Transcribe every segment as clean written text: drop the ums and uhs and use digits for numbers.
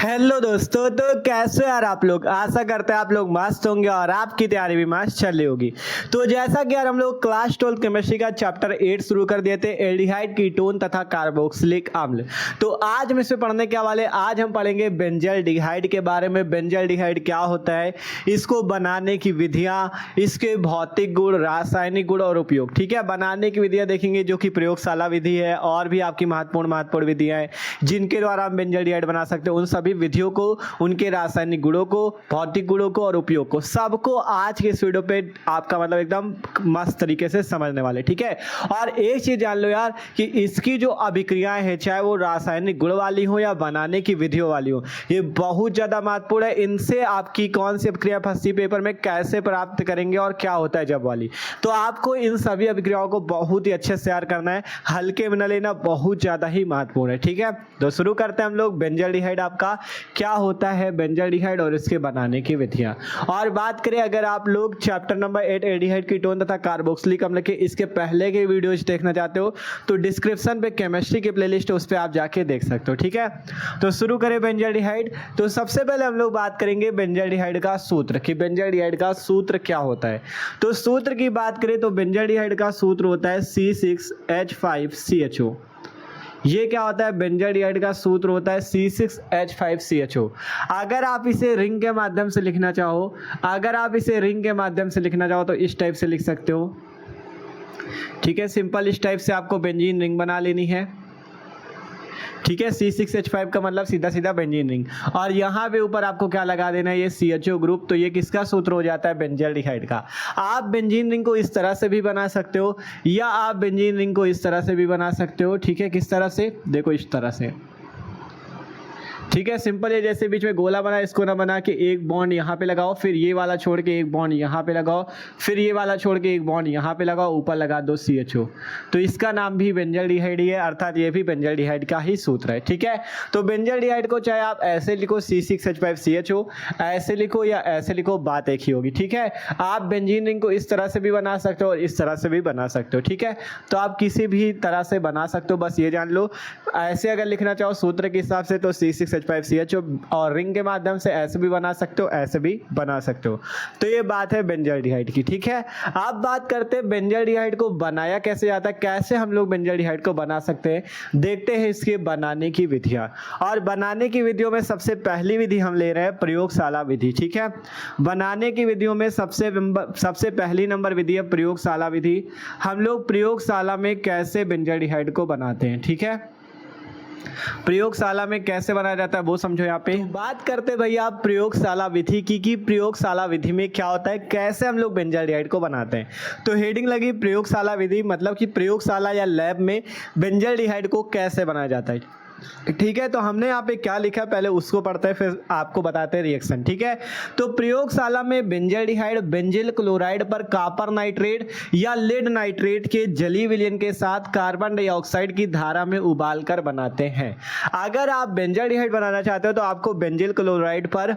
Hello दोस्तों, तो कैसे यार आप लोग। आशा करते हैं आप लोग मस्त होंगे और आपकी तैयारी भी मस्त चल रही होगी। तो जैसा कि यार हम लोग क्लास 12 केमिस्ट्री का चैप्टर 8 शुरू कर दिए थे, एल्डिहाइड, कीटोन तथा कार्बोक्सिलिक अम्ल। तो आज हम इसमें पढ़ने के वाले, आज हम पढ़ेंगे बेंजल्डिहाइड के बारे में। बेंजल्डिहाइड क्या होता है, इसको बनाने की विधियां, इसके भौतिक गुण, रासायनिक गुण और उपयोग। ठीक है, बनाने की विधियां देखेंगे जो कि प्रयोगशाला विधि है, और भी आपकी महत्वपूर्ण विधियां हैं जिनके द्वारा हम बेंजल्डिहाइड बना सकते हैं। उन सभी विधियों को, उनके रासायनिक गुणों को, भौतिक गुणों को और उपयोग को, सबको आज के इस वीडियो पे आपका मतलब एकदम मस्त तरीके से समझने वाले। ठीक है, और एक चीज जान लो यार कि इसकी जो अभिक्रियाएं हैं, चाहे वो रासायनिक गुण वाली हो या बनाने की विधियों वाली हो, ये बहुत ज्यादा महत्वपूर्ण है। इनसे आपकी कौन सी अभिक्रिया फंसी पेपर में कैसे प्राप्त करेंगे और क्या होता है जब वाली, तो आपको इन सभी अभिक्रियाओं को बहुत ही अच्छे से तैयार करना है, हल्के में न लेना, बहुत ज्यादा ही महत्वपूर्ण है। ठीक है, तो शुरू करते हैं हम लोग। बेंजल्डिहाइड आपका क्या होता है, बेंजल्डिहाइड और इसके बनाने की विधियां। और बात करें अगर आप लोग चैप्टर नंबर 8 एल्डिहाइड, कीटोन तथा कार्बोक्सिलिक अम्ल के इसके पहले के वीडियोज देखना चाहते हो तो डिस्क्रिप्शन पे केमिस्ट्री की प्लेलिस्ट है, उस पर आप जाके देख सकते हो। ठीक है, तो शुरू करें बेंजल्डिहाइड। तो सबसे पहले हम लोग बात करेंगे बेंजल्डिहाइड का सूत्र, कि बेंजल्डिहाइड का सूत्र क्या होता है। तो सूत्र की बात करें तो बेंजल्डिहाइड का सूत्र होता है C6H5CHO। ये क्या होता है, बेंजल्डिहाइड का सूत्र होता है C6H5CHO। अगर आप इसे रिंग के माध्यम से लिखना चाहो, अगर आप इसे रिंग के माध्यम से लिखना चाहो तो इस टाइप से लिख सकते हो। ठीक है, सिंपल इस टाइप से आपको बेंजीन रिंग बना लेनी है। ठीक है, C6H5 का मतलब सीधा सीधा बेंजीन रिंग, और यहाँ पे ऊपर आपको क्या लगा देना है, ये CHO ग्रुप। तो ये किसका सूत्र हो जाता है, बेंजल्डिहाइड का। आप बेंजीन रिंग को इस तरह से भी बना सकते हो, या आप बेंजीन रिंग को इस तरह से भी बना सकते हो। ठीक है, किस तरह से, देखो इस तरह से। ठीक है, सिंपल है, जैसे बीच में गोला बना, इसको ना बना के एक बॉन्ड यहाँ पे लगाओ, फिर ये वाला छोड़ के एक बॉन्ड यहाँ पे लगाओ, फिर ये वाला छोड़ के एक बॉन्ड यहाँ पे लगाओ, ऊपर लगा दो CHO। तो इसका नाम भी बेंजल्डिहाइड ही है, अर्थात ये भी बेंजल्डिहाइड का ही सूत्र है। ठीक है, तो बेंजल्डिहाइड को चाहे आप ऐसे लिखो C6H5CHO, ऐसे लिखो या ऐसे लिखो, बात एक ही होगी। ठीक है, आप बेंजीन रिंग को इस तरह से भी बना सकते हो और इस तरह से भी बना सकते हो। ठीक है, तो आप किसी भी तरह से बना सकते हो, बस ये जान लो। ऐसे अगर लिखना चाहो सूत्र के हिसाब से तो C6H5CHO, और रिंग के माध्यम से ऐसे भी बना सकते हो, ऐसे भी बना सकते हो। तो ये बात है बेंजल्डिहाइड की। ठीक है, अब बात करते हैं बेंजल्डिहाइड को बनाया कैसे जाता है, कैसे हम लोग बेंजल्डिहाइड को बना सकते हैं। देखते हैं इसके बनाने की विधियां, और बनाने की विधियों में सबसे पहली विधि हम ले रहे हैं प्रयोगशाला विधि। ठीक है, बनाने की विधियों में सबसे पहली नंबर विधि है प्रयोगशाला विधि। हम लोग प्रयोगशाला में कैसे बेंजल्डिहाइड को बनाते हैं। ठीक है, प्रयोगशाला में कैसे बनाया जाता है वो समझो। यहाँ पे बात करते भैया आप प्रयोगशाला विधि की, कि प्रयोगशाला विधि में क्या होता है, कैसे हम लोग बेंजल्डिहाइड को बनाते हैं। तो हेडिंग लगी प्रयोगशाला विधि, मतलब कि प्रयोगशाला या लैब में बेंजल्डिहाइड को कैसे बनाया जाता है। ठीक है, तो हमने यहाँ पे क्या लिखा है पहले उसको पढ़ते हैं, फिर आपको बताते हैं रिएक्शन। ठीक है, तो प्रयोगशाला में बेंजल्डिहाइड बेंजिल क्लोराइड पर कॉपर नाइट्रेट या लेड नाइट्रेट के जलीय विलयन के साथ कार्बन डाइऑक्साइड की धारा में उबालकर बनाते हैं। अगर आप बेंजल्डिहाइड बनाना चाहते हो तो आपको बेंजिल क्लोराइड पर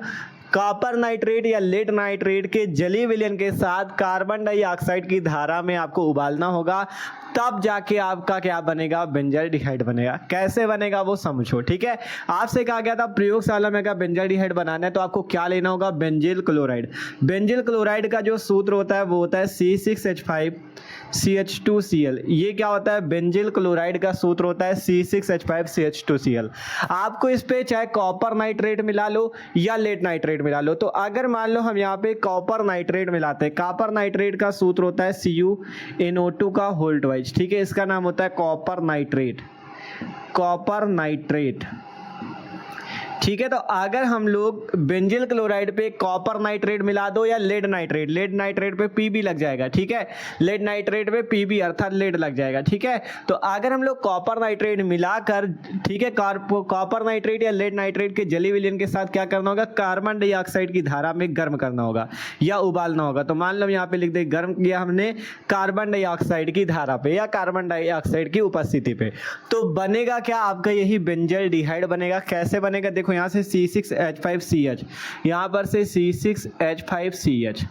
कॉपर नाइट्रेट या लेड नाइट्रेट के जलीय विलयन के साथ कार्बन डाइऑक्साइड की धारा में आपको उबालना होगा, तब जाके आपका क्या बनेगा, बेंजल्डिहाइड बनेगा। कैसे बनेगा वो समझो। ठीक है, आपसे कहा गया था प्रयोगशाला में अगर बेंजल्डिहाइड बनाना है तो आपको क्या लेना होगा, बेंजिल क्लोराइड। बेंजिल क्लोराइड का जो सूत्र होता है वो होता है C6H5CH2Cl। ये क्या होता है, बेंजिल क्लोराइड का सूत्र होता है C6H5CH2Cl। आपको इस पे चाहे कॉपर नाइट्रेट मिला लो या लेड नाइट्रेट मिला लो। तो अगर मान लो हम यहाँ पे कॉपर नाइट्रेट मिलाते हैं, कॉपर नाइट्रेट का सूत्र होता है CuNO2 का होल ट्वाइस। ठीक है, इसका नाम होता है कॉपर नाइट्रेट, कॉपर नाइट्रेट। ठीक है, तो अगर हम लोग बेंजिल क्लोराइड पे कॉपर नाइट्रेट मिला दो या लेड नाइट्रेट पे Pb लग जाएगा। ठीक है, लेड नाइट्रेट पे Pb अर्थात लेड लग जाएगा। ठीक है, तो अगर हम लोग कॉपर नाइट्रेट मिलाकर, ठीक है, कॉपर नाइट्रेट या लेड नाइट्रेट के जलीय विलयन के साथ क्या करना होगा, कार्बन डाइऑक्साइड की धारा में गर्म करना होगा या उबालना होगा। तो मान लो यहाँ पे लिख दे गर्म किया हमने कार्बन डाइऑक्साइड की धारा पे या कार्बन डाइऑक्साइड की उपस्थिति पे, तो बनेगा क्या, आपका यही बेंजल्डिहाइड बनेगा। कैसे बनेगा, देखो यहाँ से C6H5CH, यहाँ पर से C6H5CH।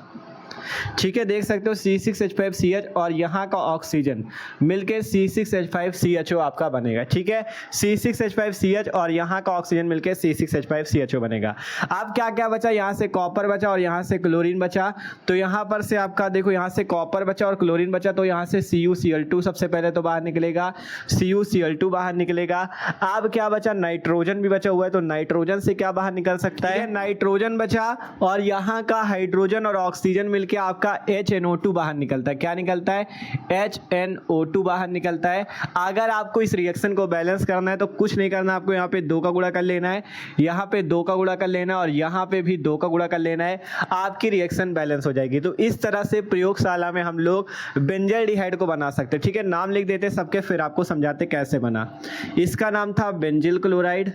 ठीक है, देख सकते हो C6H5CH और यहाँ का ऑक्सीजन मिलके C6H5CHO आपका बनेगा। ठीक है, C6H5CH और यहाँ का ऑक्सीजन मिलके C6H5CHO बनेगा। अब क्या क्या बचा, यहाँ से कॉपर बचा और यहाँ से क्लोरीन बचा। तो यहाँ पर से आपका देखो, यहाँ से कॉपर बचा और क्लोरीन बचा, तो यहाँ से CuCl2 सबसे पहले तो बाहर निकलेगा, CuCl2 बाहर निकलेगा। अब क्या बचा, नाइट्रोजन भी बचा हुआ है, तो नाइट्रोजन से क्या बाहर निकल सकता है, नाइट्रोजन बचा और यहाँ का हाइड्रोजन और ऑक्सीजन मिलके आपका HNO2 बाहर निकलता है। क्या निकलता है, HNO2 बाहर निकलता है। अगर आपको इस रिएक्शन को बैलेंस करना है तो कुछ नहीं करना, आपको यहाँ पे 2 का गुणा कर लेना है, यहाँ पे 2 का गुणा कर लेना है और यहाँ पे भी 2 का गुणा कर लेना है, आपकी रिएक्शन बैलेंस हो जाएगी। तो इस तरह से प्रयोगशाला में हम लोग बेंजल्डिहाइड को बना सकते हैं। ठीक है, नाम लिख देते सबके, फिर आपको समझाते कैसे बना। इसका नाम था बेंजिल क्लोराइड,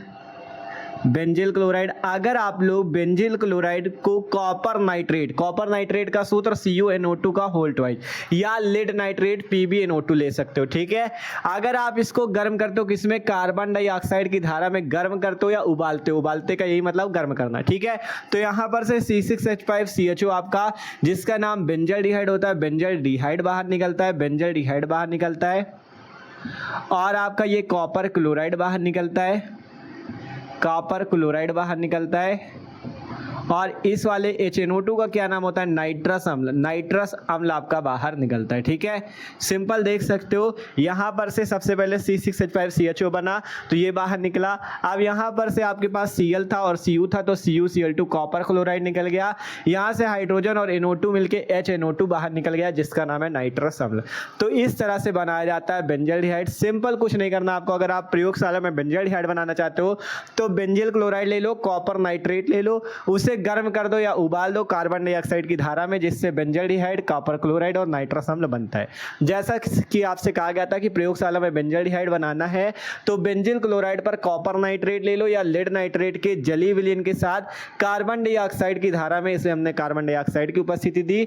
बेंजिल क्लोराइड। अगर आप लोग बेंजिल क्लोराइड को कॉपर नाइट्रेट का सूत्र CuNO2 का होल ट्वाइस या लेड नाइट्रेट PbNO2 ले सकते हो। ठीक है, अगर आप इसको गर्म करते हो किसमें, कार्बन डाइऑक्साइड की धारा में गर्म करते हो या उबालते हो, उबालते का यही मतलब गर्म करना। ठीक है, तो यहाँ पर से C6H5CHO आपका, जिसका नाम बेंजल्डिहाइड होता है, बेंजल्डिहाइड बाहर निकलता है, बेंजल्डिहाइड बाहर निकलता है। और आपका ये कॉपर क्लोराइड बाहर निकलता है, कॉपर क्लोराइड बाहर निकलता है। और इस वाले HNO2 का क्या नाम होता है, नाइट्रस अम्ल, नाइट्रस अम्ल आपका बाहर निकलता है। ठीक है, सिंपल देख सकते हो, यहाँ पर से सबसे पहले C6H5CHO बना तो ये बाहर निकला। अब यहाँ पर से आपके पास Cl था और Cu था, तो CuCl2 कॉपर क्लोराइड निकल गया। यहाँ से हाइड्रोजन और NO2 मिलके HNO2 बाहर निकल गया, जिसका नाम है नाइट्रस अम्ल। तो इस तरह से बनाया जाता है बेंजल्डिहाइड। सिंपल, कुछ नहीं करना आपको। अगर आप प्रयोगशाला में बेंजल्डिहाइड बनाना चाहते हो तो बेंजिल क्लोराइड ले लो, कॉपर नाइट्रेट ले लो, उसे गर्म कर दो या उबाल दो कार्बन डाइऑक्साइड की धारा में, जिससे बेंजल्डिहाइड, कॉपर क्लोराइड और नाइट्रस अम्ल बनता है। जैसा कि आपसे कहा गया था कि प्रयोगशाला में बेंजल्डिहाइड बनाना है तो बेंजिल क्लोराइड पर कॉपर नाइट्रेट ले लो या लेड नाइट्रेट के जलीय विलयन के साथ कार्बन डाइऑक्साइड की धारा में, इसे हमने कार्बन डाइऑक्साइड की उपस्थिति दी,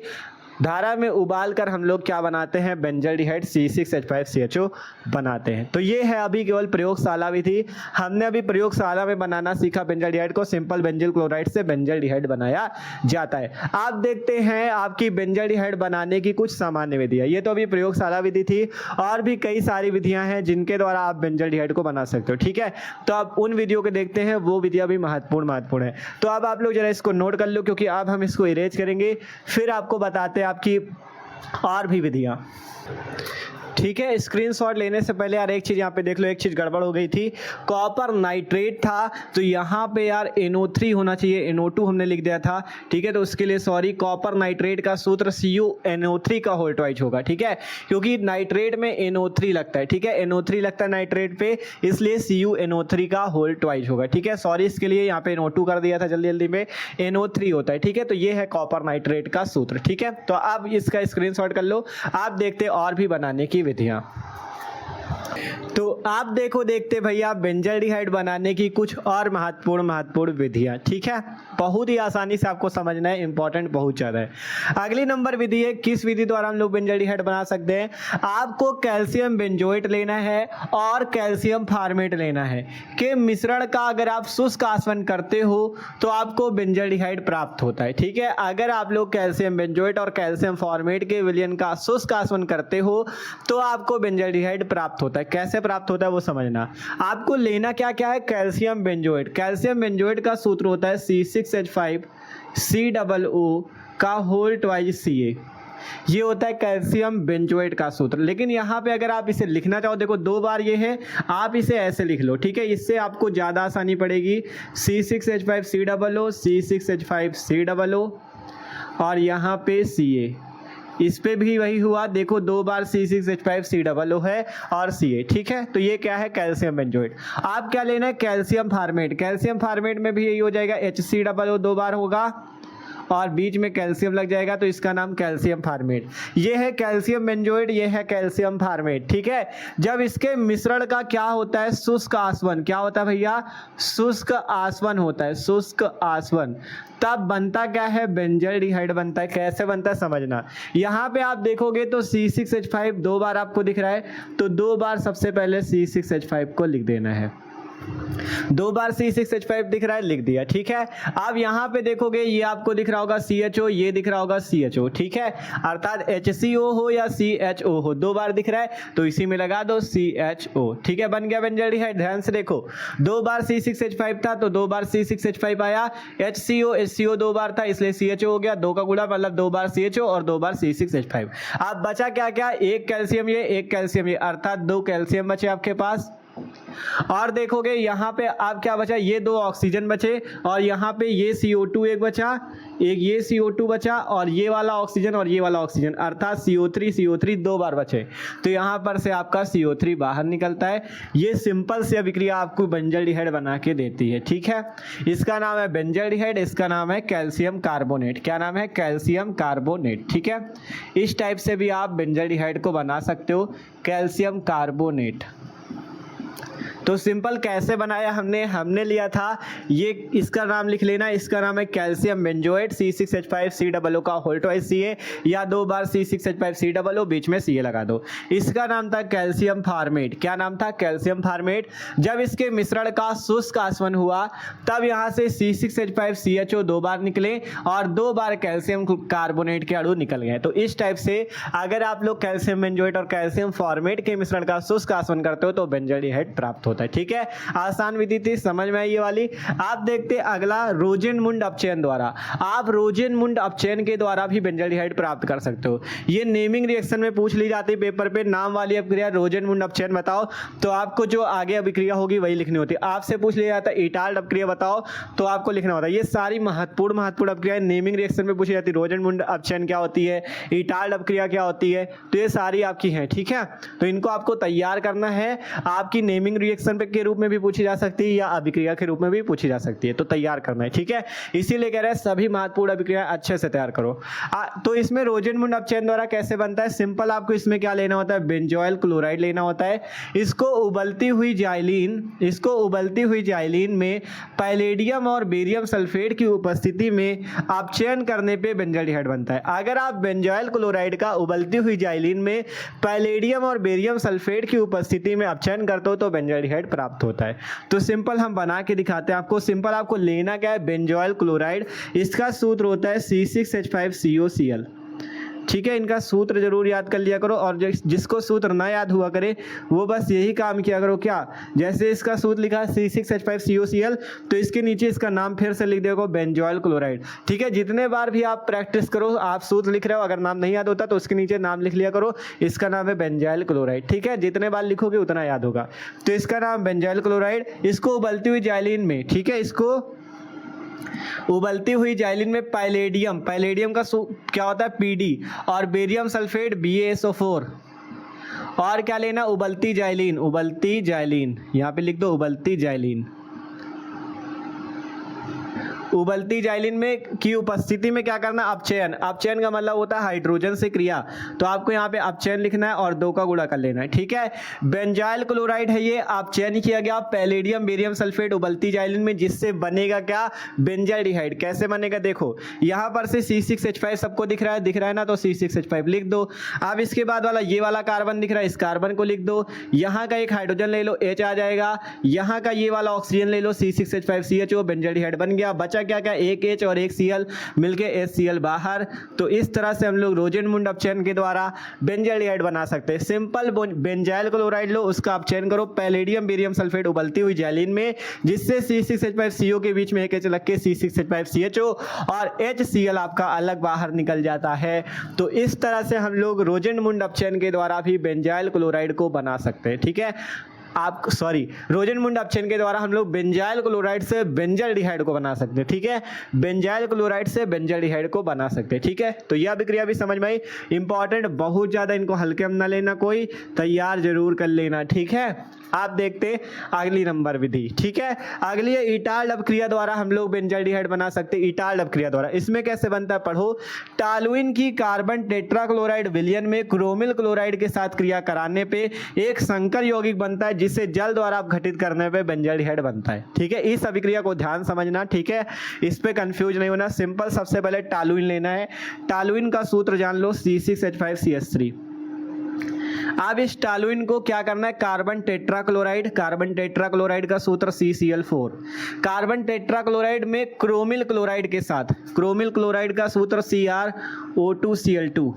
धारा में उबाल कर हम लोग क्या बनाते हैं, बेंजल्डिहाइड C6H5CHO बनाते हैं। तो ये है अभी केवल प्रयोगशाला विधि। हमने अभी प्रयोगशाला में बनाना सीखा बेंजल्डिहाइड को, सिंपल बेंजिल क्लोराइड से बेंजल्डिहाइड बनाया जाता है। आप देखते हैं आपकी बेंजल्डिहाइड बनाने की कुछ सामान्य विधियां। ये तो अभी प्रयोगशाला विधि थी, और भी कई सारी विधियां हैं जिनके द्वारा आप बेंजल्डिहाइड को बना सकते हो। ठीक है, तो आप उन विधियों को देखते हैं, वो विधियां भी महत्वपूर्ण है। तो अब आप लोग जरा इसको नोट कर लो, क्योंकि अब हम इसको इरेज करेंगे, फिर आपको बताते हैं आपकी और भी विधियां। ठीक है, स्क्रीनशॉट लेने से पहले यार एक चीज़ यहाँ पे देख लो, एक चीज़ गड़बड़ हो गई थी। कॉपर नाइट्रेट था तो यहाँ पे यार NO3 होना चाहिए, NO2 हमने लिख दिया था। ठीक है, तो उसके लिए सॉरी। कॉपर नाइट्रेट का सूत्र CuNO3 का होल ट्वाइस होगा। ठीक है, क्योंकि नाइट्रेट में NO3 लगता है। ठीक है, NO3 लगता है नाइट्रेट पे, इसलिए CuNO3 का होल ट्वाइस होगा। ठीक है, सॉरी इसके लिए, यहाँ पे NO2 कर दिया था जल्दी में, NO3 होता है। ठीक है, तो ये है कॉपर नाइट्रेट का सूत्र। ठीक है, तो अब इसका स्क्रीनशॉट कर लो। आप देखते और भी बनाने की विधियां। तो आप देखते भैया बेंजल्डिहाइड बनाने की कुछ और महत्वपूर्ण विधियां। ठीक है, बहुत ही आसानी से आपको समझना है, इंपॉर्टेंट बहुत ज्यादा है। अगली नंबर विधि है, किस विधि द्वारा हम लोग बेंजल्डिहाइड बना सकते हैं। आपको कैल्शियम बेंजोएट लेना है और कैल्शियम फार्मेट लेना है के मिश्रण का अगर आप शुष्क आसवन करते हो तो आपको बेंजल्डिहाइड प्राप्त होता है। ठीक है, अगर आप लोग कैल्शियम बेंजोएट और कैल्शियम फॉर्मेट के विलयन का शुष्क आसवन करते हो तो आपको बेंजल्डिहाइड प्राप्त होता है। कैसे प्राप्त होता है वो समझना। आपको लेना क्या क्या है, कैल्शियम बेंजोएट। कैल्शियम बेंजोएट का सूत्र होता है C6H5COO का होल ट्वाइस Ca। ये होता है कैल्शियम बेंजोएट का सूत्र। लेकिन यहाँ पे अगर आप इसे लिखना चाहो, देखो 2 बार ये है, आप इसे ऐसे लिख लो। ठीक है, इससे आपको ज़्यादा आसानी पड़ेगी। C6H5COO, C6H5COO और यहाँ पे Ca, इस पे भी वही हुआ। देखो 2 बार C6H5COO है और Ca। ठीक है, तो ये क्या है, कैल्शियम बेंजोएट। आप क्या लेना है, कैल्शियम फार्मेट। कैल्शियम फार्मेट में भी यही हो जाएगा, HCOO 2 बार होगा और बीच में कैल्शियम लग जाएगा, तो इसका नाम कैल्शियम फार्मेट। ये है कैल्शियम बेंजोएट, ये है कैल्शियम फार्मेट। ठीक है, जब इसके मिश्रण का क्या होता है, शुष्क आसवन। क्या होता है भैया, शुष्क आसवन होता है, शुष्क आसवन, तब बनता क्या है, बेंजल्डिहाइड बनता है। कैसे बनता है समझना। यहाँ पे आप देखोगे तो C6H5 2 बार आपको दिख रहा है, तो 2 बार सबसे पहले C6H5 को लिख देना है। 2 बार C6H5 दिख रहा है, लिख दिया, ठीक है। अब यहाँ पे देखोगे ये आपको दिख रहा होगा CHO, ये दिख रहा होगा CHO, ठीक है। अर्थात HCO हो या CHO हो, 2 बार दिख रहा है तो इसी में लगा दो CHO, ठीक है। बन गया बेंजल्डिहाइड। ध्यान से देखो, 2 बार C6H5 था तो 2 बार C6H5 आया, HCO 2 बार था इसलिए CHO हो गया, 2 का गुणा मतलब 2 बार CHO और 2 बार C6H5। अब बचा क्या क्या, एक कैल्शियम ये, एक कैल्शियम ये, अर्थात 2 कैल्शियम बचे आपके पास। और देखोगे यहाँ पे आप क्या बचा, ये 2 ऑक्सीजन बचे और यहाँ पे ये CO2 एक बचा, एक ये CO2 बचा और ये वाला ऑक्सीजन और ये वाला ऑक्सीजन, अर्थात CO3 2 बार बचे। तो यहाँ पर से आपका CO3 बाहर निकलता है। ये सिंपल सी अभिक्रिया आपको बेंजल्डिहाइड बना के देती है, ठीक है। इसका नाम है बेंजल्डिहाइड, इसका नाम है कैल्शियम कार्बोनेट। क्या नाम है, कैल्शियम कार्बोनेट, ठीक है। इस टाइप से भी आप बेंजल्डिहाइड को बना सकते हो, कैल्शियम कार्बोनेट। तो सिंपल कैसे बनाया हमने लिया था ये, इसका नाम लिख लेना, इसका नाम है कैल्शियम बेंजोएट, C6H5COO का होल ट्वाइस Ca या 2 बार C6H5COO, बीच में Ca लगा दो। इसका नाम था कैल्शियम फार्मेट। क्या नाम था, कैल्शियम फार्मेट। जब इसके मिश्रण का शुष्क आसवन हुआ तब यहाँ से C6H5CHO 2 बार निकले और 2 बार कैल्शियम कार्बोनेट के अणु निकल गए। तो इस टाइप से अगर आप लोग कैल्शियम बेंजोएट और कैल्शियम फॉर्मेट के मिश्रण का शुष्क आसवन करते हो तो बेंजल्डिहाइड प्राप्त होता है, ठीक है। आसान विधि थी, समझ में आई ये वाली। आप देखते अगला रोजेनमुंड अपचयन द्वारा। आप रोजेनमुंड अपचयन के द्वारा भी बेंजल्डिहाइड प्राप्त कर सकते हो। ये नेमिंग रिएक्शन में पूछ ली जाती है पेपर पे, नाम वाली अभिक्रिया रोजेनमुंड अपचयन बताओ, तो आपको जो आगे अभिक्रिया होगी वही लिखनी होती है। आपसे पूछ लिया जाता है इटाल्ट अभिक्रिया बताओ, तो आपको लिखना होता है। ये सारी महत्वपूर्ण अभिक्रिया नेमिंग रिएक्शन में पूछी जाती है। रोजेनमुंड अपचयन क्या होती है, इटाल्ट अभिक्रिया क्या होती है, तो ये सारी आपकी हैं, ठीक है। तो इनको आपको तैयार करना है। आपकी नेमिंग रिएक्शन के रूप में भी पूछी जा सकती है या अभिक्रिया के रूप में भी पूछी जा सकती है, तो तैयार करना है, ठीक है। इसीलिए कह रहे हैं सभी महत्वपूर्ण अभिक्रिया अच्छे से तैयार करो। तो इसमें रोजेनमुंड अपचयन द्वारा कैसे बनता है, सिंपल आपको इसमें क्या लेना होता है, बेंजोइल क्लोराइड लेना होता है। इसको उबलती हुई जाइलीन में पैलेडियम और बेरियम सल्फेट की उपस्थिति में अपचयन करने पे बेंजल्डिहाइड बनता है। अगर आप बेंजोइल क्लोराइड का उबलती हुई जाइलीन में पैलेडियम और बेरियम सल्फेट की उपस्थिति में अपचयन करते हो तो बेंजल्डिहाइड प्राप्त होता है। तो सिंपल हम बना के दिखाते हैं आपको। सिंपल आपको लेना क्या है, बेंजोइल क्लोराइड, इसका सूत्र होता है C6H5COCl, ठीक है। इनका सूत्र जरूर याद कर लिया करो और जिसको सूत्र ना याद हुआ करे वो बस यही काम किया करो, क्या, जैसे इसका सूत्र लिखा C6H5COCl तो इसके नीचे इसका नाम फिर से लिख देखो बेंजोइल क्लोराइड, ठीक है। जितने बार भी आप प्रैक्टिस करो, आप सूत्र लिख रहे हो, अगर नाम नहीं याद होता तो उसके नीचे नाम लिख लिया करो, इसका नाम है बेंजोइल क्लोराइड, ठीक है। जितने बार लिखोगे उतना याद होगा। तो इसका नाम बेंजोइल क्लोराइड, इसको उबलती हुई जाइलीन में, ठीक है, इसको उबलती हुई जाइलीन में पैलेडियम का क्या होता है PD और बेरियम सल्फेट BaSO4 और क्या लेना, उबलती जाइलीन, यहाँ पे लिख दो उबलती जाइलीन में की उपस्थिति में क्या करना, अपचयन का मतलब होता है हाइड्रोजन से क्रिया, तो आपको यहाँ पे अपचयन लिखना है और 2 का गुणा कर लेना है, ठीक है। बेंजाइल क्लोराइड है ये, अपचयन किया गया पैलेडियम बेरियम सल्फेट उबलती जाइलीन में, जिससे बनेगा क्या, बेंजाल्डिहाइड। कैसे बनेगा देखो, यहाँ पर से C6H5 सबको दिख रहा है ना, तो C6H5 लिख दो। अब इसके बाद वाला ये वाला कार्बन दिख रहा है, इस कार्बन को लिख दो। यहाँ का एक हाइड्रोजन ले लो, H आ जाएगा। यहाँ का ये वाला ऑक्सीजन ले लो, C6H5CHO, बेंजाल्डिहाइड बन गया। बचा क्या क्या, एक H और एक Cl मिलके HCl बाहर। तो इस तरह से हम लोग रोजेनमुंड अपचयन के द्वारा बेंजाल्डिहाइड बना सकते हैं। सिंपल बेंजाइल क्लोराइड लो, उसका अपचयन करो पैलेडियम बेरियम सल्फेट उबलती हुई जाइलीन में, जिससे C6H5CO के बीच में एक H लग के C6H5CHO और HCl आपका अलग बाहर निकल जाता है। तो इस तरह से हम लोग रोजेनमुंड अपचयन के द्वारा भी बेंजाइल क्लोराइड को बना सकते हैं, ठीक है। रोजेनमुंड अपचयन के द्वारा हम लोग बेंजाइल क्लोराइड से बेंजाल्डिहाइड को बना सकते हैं, ठीक है। बेंजाइल क्लोराइड से बेंजाल्डिहाइड को बना सकते हैं, ठीक है। तो यह अभिक्रिया भी समझ में आई, इंपॉर्टेंट, बहुत ज्यादा इनको हल्के में ना लेना, कोई तैयार जरूर कर लेना, ठीक है। आप देखते अगली नंबर विधि, ठीक है। अगली है इटाल्ट अपक्रिया द्वारा हम लोग बेंजाल्डिहाइड बना सकते हैं। इटाल्ट अपक्रिया द्वारा इसमें कैसे बनता है पढ़ो। टालुइन की कार्बन टेट्राक्लोराइड विलयन में क्रोमिल क्लोराइड के साथ क्रिया कराने पे एक संकर यौगिक बनता है, जिसे जल द्वारा अपघटित करने पे बेंजाल्डिहाइड बनता है, ठीक है। इस अभिक्रिया को ध्यान समझना, ठीक है, इस पे कंफ्यूज नहीं होना। सिंपल सबसे पहले टालुइन लेना है। टालुइन का सूत्र जान लो, C6H5CH3। अब इस टॉलुइन को क्या करना है, कार्बन टेट्राक्लोराइड, कार्बन टेट्राक्लोराइड का सूत्र CCl4, कार्बन टेट्राक्लोराइड में क्रोमिल क्लोराइड के साथ, क्रोमिल क्लोराइड का सूत्र CrO2Cl2,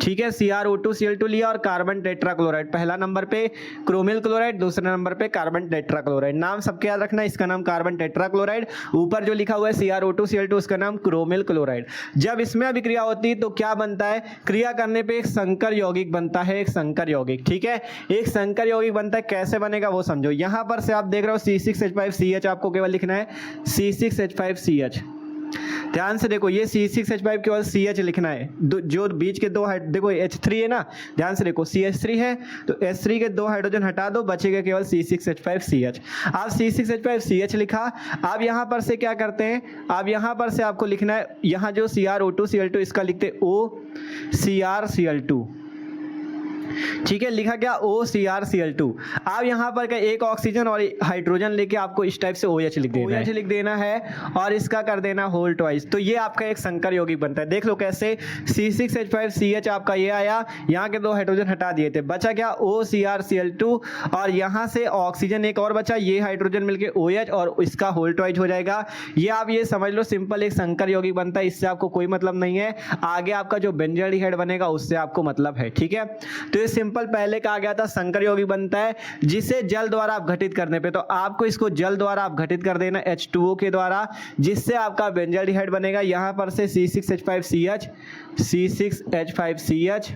ठीक है, CrO2Cl2 लिया और कार्बन टेट्राक्लोराइड, पहला नंबर पे क्रोमिल क्लोराइड, दूसरे नंबर पे कार्बन टेट्राक्लोराइड, नाम सबके याद रखना, इसका नाम कार्बन टेट्राक्लोराइड, ऊपर जो लिखा हुआ है CrO2Cl2 उसका नाम क्रोमिल क्लोराइड। जब इसमें अभिक्रिया होती है तो क्या बनता है, क्रिया करने पे एक संकर यौगिक बनता है, एक संकर यौगिक, ठीक है, एक संकर यौगिक बनता है, कैसे बनेगा वो समझो। यहां पर से आप देख रहे हो C6H5CH, आपको केवल लिखना है C6H5CH, ध्यान से देखो, ये C6H5 केवल CH लिखना है, जो बीच के दो देखो H3 है ना, ध्यान से देखो CH3 है तो H3 के दो हाइड्रोजन हटा दो, बचेगा केवल C6H5CH। आप C6H5CH लिखा, अब यहाँ पर से क्या करते हैं, अब यहाँ पर से आपको लिखना है, यहाँ जो CrO2Cl2 इसका लिखते OCrCl2, ठीक है, लिखा क्या OCrCl2। अब यहाँ पर क्या एक ऑक्सीजन और हाइड्रोजन लेके आपको इस टाइप से OH लिख देना है और इसका कर देना होल ट्वाइस, तो ये आपका एक संकर यौगिक बनता है। देख लो कैसे, C6H5CH आपका ये आया, यहाँ के दो हाइड्रोजन हटा दिए थे, बचा क्या OCrCl2 और यहाँ से ऑक्सीजन एक और बचा, ये हाइड्रोजन मिलके OH और इसका होल ट्वाइस हो जाएगा। ये आप ये समझ लो सिंपल एक संकर यौगिक बनता है, इससे आपको कोई मतलब नहीं है, आगे आपका जो बेंजाल्डिहाइड बनेगा उससे आपको मतलब है, ठीक है। तो ये सिंपल पहले कहा गया था संकर यौगिक बनता है जिसे जल द्वारा आप घटित करने पे, तो आपको इसको जल द्वारा आप घटित कर देना H2O के द्वारा, जिससे आपका बेंजाल्डिहाइड बनेगा। यहां पर से C6H5CH, C6H5CH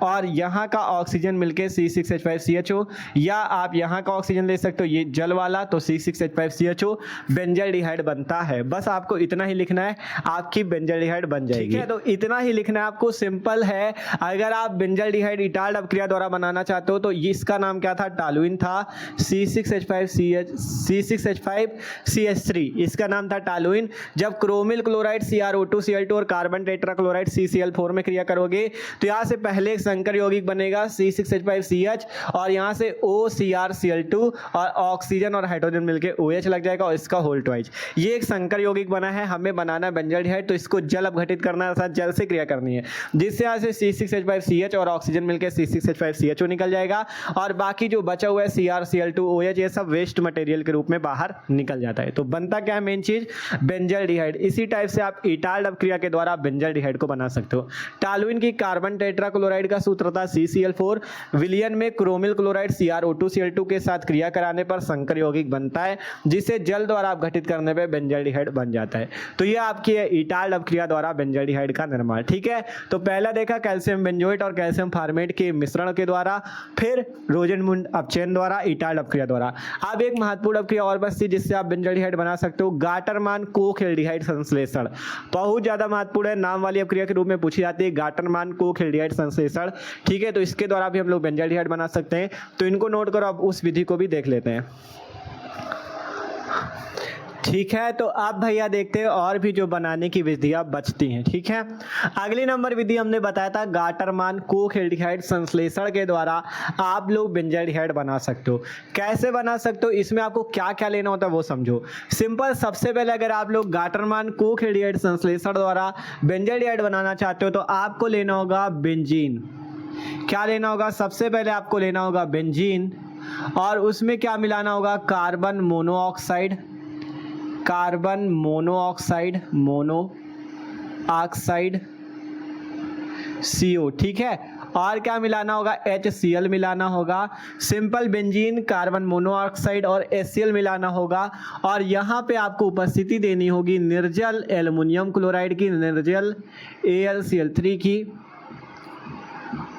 और यहाँ का ऑक्सीजन मिलके C6H5CHO, या आप यहाँ का ऑक्सीजन ले सकते हो, ये जल वाला, तो C6H5CHO बेंजाल्डिहाइड बनता है। बस आपको इतना ही लिखना है, आपकी बेंजाल्डिहाइड बन जाएगी, ठीक है। तो इतना ही लिखना है आपको, सिंपल है। अगर आप बेंजाल्डिहाइड इटाल्ट अपक्रिया द्वारा बनाना चाहते हो तो इसका नाम क्या था, टॉलुइन था, C6H5CH3 इसका नाम था टॉलुइन। जब क्रोमिल क्लोराइड CrO2Cl2 और कार्बन टेट्राक्लोराइड CCl4 में क्रिया करोगे तो यहाँ से पहले एक संकर यौगिक बनेगा C6H5CH और यहाँ से OCrCl2 और ऑक्सीजन और हाइड्रोजन मिलके OH लग जाएगा और इसका होल ट्वाइस। ये एक संकर यौगिक बना है, हमें बनाना है बेंजाल्डिहाइड, तो इसको जल अपघटित करना है, जल से क्रिया करनी है, जिससे यहाँ से C6H5CH और ऑक्सीजन मिलके C6H5CHO निकल जाएगा और बाकी जो बचा हुआ है CrCl2 OH ये सब वेस्ट मटेरियल के रूप में बाहर निकल जाता है। तो बनता क्या है मेन चीज, बेंजाल्डिहाइड। इसी टाइप से आप इटाल्ट अपक्रिया के द्वारा बेंजाल्डिहाइड को बना सकते हो। टॉलुइन की कार्बन टेट्राक्लोराइड का सूत्र था CCl4, विलयन में क्रोमिल क्लोराइड CrO2Cl2 के साथ क्रिया कराने पर संकर यौगिक बनता है, जिसे जल द्वारा आप घटित करने पे बेंजाल्डिहाइड बन जाता है। तो ये आपकी है इटाल्ट अपक्रिया द्वारा बेंजाल्डिहाइड का निर्माण, ठीक है। तो पहला देखा कैल्शियम बेंजोएट और कैल्शियम फार्मेट के मिश्रण के द्वारा, फिर रोजेनमुंड अपचयन द्वारा, इटाल्ट अपक्रिया द्वारा। अब एक महत्वपूर्ण अपक्रिया और बचती जिससे आप बेंजाल्डिहाइड बना सकते हो, गाटरमान कोक एल्डिहाइड संश्लेषण। बहुत ज्यादा महत्वपूर्ण है, नाम वाली अपक्रिया के रूप में पूछी जाती है, गाटरमान कोक एल्डिहाइड संश्लेषण, ठीक है। तो इसके द्वारा भी हम लोग बेंजाल्डिहाइड बना सकते हैं, तो इनको नोट करो। अब उस विधि को भी देख लेते हैं, ठीक है। तो अब भैया देखते हैं और भी जो बनाने की विधियां बचती हैं, ठीक है। अगली नंबर विधि हमने बताया था गाटरमान कोक एल्डिहाइड संश्लेषण के द्वारा आप लोग बेंजाल्डिहाइड बना सकते हो। कैसे बना सकते हो, इसमें आपको क्या क्या लेना होता है वो समझो। सिंपल, सबसे पहले अगर आप लोग गाटरमान कोक एल्डिहाइड संश्लेषण द्वारा बेंजाल्डिहाइड बनाना चाहते हो तो आपको लेना होगा बेंजीन। क्या लेना होगा, सबसे पहले आपको लेना होगा बेंजीन और उसमें क्या मिलाना होगा, carbon monoxide, carbon monoxide, monoxide CO, ठीक है। और क्या मिलाना होगा, HCl मिलाना होगा। सिंपल बेंजीन, कार्बन मोनोऑक्साइड और HCl मिलाना होगा और यहाँ पे आपको उपस्थिति देनी होगी निर्जल एल्युमिनियम क्लोराइड की, निर्जल AlCl3 की,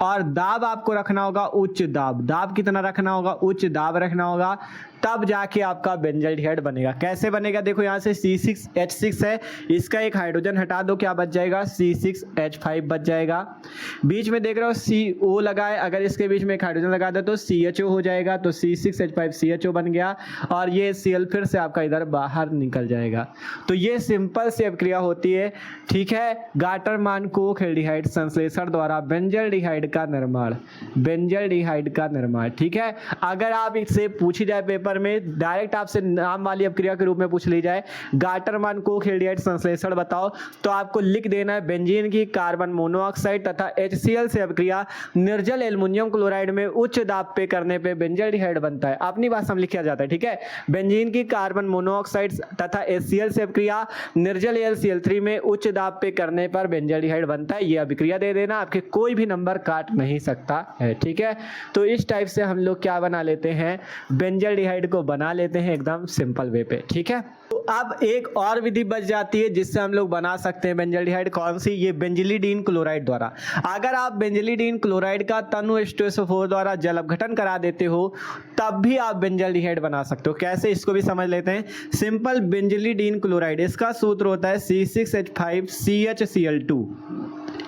और दाब आपको रखना होगा उच्च दाब। दाब कितना रखना होगा, उच्च दाब रखना होगा, तब जाके आपका बेंजाल्डिहाइड बनेगा। कैसे बनेगा, देखो यहाँ से C6H6 है, इसका एक हाइड्रोजन हटा दो, क्या बच जाएगा, C6H5 बच जाएगा। बीच में देख रहे हो CO लगा है, अगर इसके बीच में एक हाइड्रोजन लगा दो तो CHO हो जाएगा, तो C6H5CHO बन गया और ये Cl फिर से आपका इधर बाहर निकल जाएगा। तो ये सिंपल सी अपक्रिया होती है, ठीक है। गाटरमान कोक एल्डिहाइड संश्लेषण द्वारा बेंजाल्डिहाइड का निर्माण, बेंजाल्डिहाइड का निर्माण, ठीक है। अगर आप इससे पूछी जाए पेपर पेपर में डायरेक्ट आपसे नाम वाली अपक्रिया के रूप में पूछ ली जाए, गाटरमान कोक हेल्डिहाइड संश्लेषण बताओ, तो आपको लिख देना है बेंजीन की कार्बन मोनोऑक्साइड तथा HCl से अपक्रिया निर्जल एल्युमिनियम क्लोराइड में उच्च दाब पे करने पे बेंजाल्डिहाइड बनता है। अपनी भाषा में लिखा जाता है, ठीक है। बेंजीन की कार्बन मोनोऑक्साइड तथा HCl से अपक्रिया निर्जल AlCl3 में उच्च दाब पे करने पर बेंजाल्डिहाइड बनता है। ये अभिक्रिया दे देना, आपके कोई भी नंबर काट नहीं सकता है, ठीक है। तो इस टाइप से हम लोग क्या बना लेते हैं, बेंजाल्डिहाइड को बना लेते हैं एकदम सिंपल वे पे, ठीक है। तो अब एक और विधि बच जाती है जिससे हम लोग बना सकते हैं बेंजाल्डिहाइड, कौन सी, ये बेंजिलिडीन क्लोराइड द्वारा। अगर आप बेंजिलिडीन क्लोराइड का तनु H2SO4 द्वारा जल अपघटन करा देते हो तब भी आप बेंजाल्डिहाइड बना सकते हो। कैसे, इसको भी समझ लेते हैं। सिंपल बेंजिलिडीन क्लोराइड, इसका सूत्र होता है C6H5CHCl2।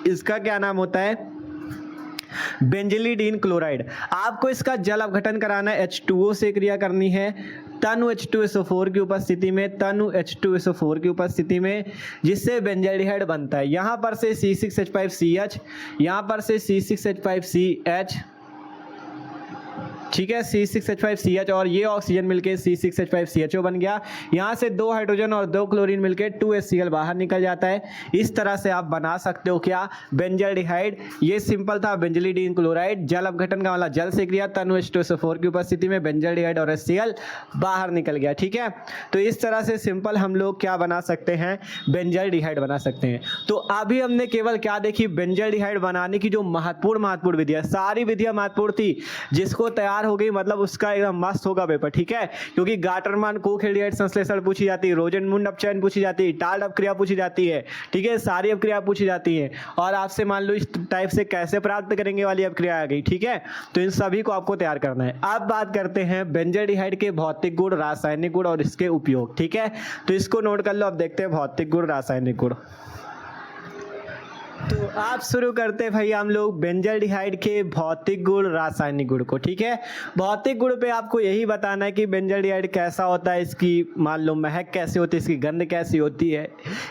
इसका क्या नाम होता है, बेंजिलिडीन क्लोराइड। आपको इसका जल अपघटन कराना है, H2O से क्रिया करनी है तनु H2SO4 की उपस्थिति में, तनु H2SO4 की उपस्थिति में, जिससे बेंजाल्डिहाइड बनता है। यहां पर से C6H5CH, यहां पर से C6H5CH, ठीक है, C6H5CH और ये ऑक्सीजन मिलके C6H5CHO बन गया। यहाँ से 2 हाइड्रोजन और 2 क्लोरीन मिलके 2HCl बाहर निकल जाता है। इस तरह से आप बना सकते हो क्या, बेंजाल्डिहाइड। ये सिंपल था बेंजिलिडीन क्लोराइड, जल अपघटन का वाला जल से क्रिया, तनु H2SO4 की उपस्थिति में बेंजाल्डिहाइड और HCl बाहर निकल गया, ठीक है। तो इस तरह से सिंपल हम लोग क्या बना सकते हैं, बेंजाल्डिहाइड बना सकते हैं। तो अभी हमने केवल क्या देखी, बेंजाल्डिहाइड बनाने की जो महत्वपूर्ण विधियां, सारी विधियां महत्वपूर्ण थी। जिसको तैयार हो गई मतलब उसका एकदम मस्त होगा पेपर, ठीक है। क्योंकि गाटरमान कोक हेल्डिहाइड संश्लेषण पूछी जाती है, रोजेनमुंड अपचयन पूछी जाती है, टाल्ड अपक्रिया पूछी जाती है, ठीक है, सारी अपक्रिया पूछी जाती है। और आपसे मान लो इस टाइप से कैसे प्राप्त करेंगे वाली अपक्रिया आ गई, ठीक है। तो इन सभी को आपको तैयार करना है। अब बात करते हैं बेंजाल्डिहाइड के भौतिक गुण, रासायनिक गुण और इसके उपयोग, ठीक है। तो इसको नोट कर लो। अब देखते हैं भौतिक गुण, रासायनिक गुण। तो आप शुरू करते हैं भाई हम लोग बेंजाल्डिहाइड के भौतिक गुण, रासायनिक गुण को, ठीक है। भौतिक गुण पे आपको यही बताना है कि बेंजाल्डिहाइड कैसा होता है, इसकी मान लो महक कैसी होती है, इसकी गंध कैसी होती है,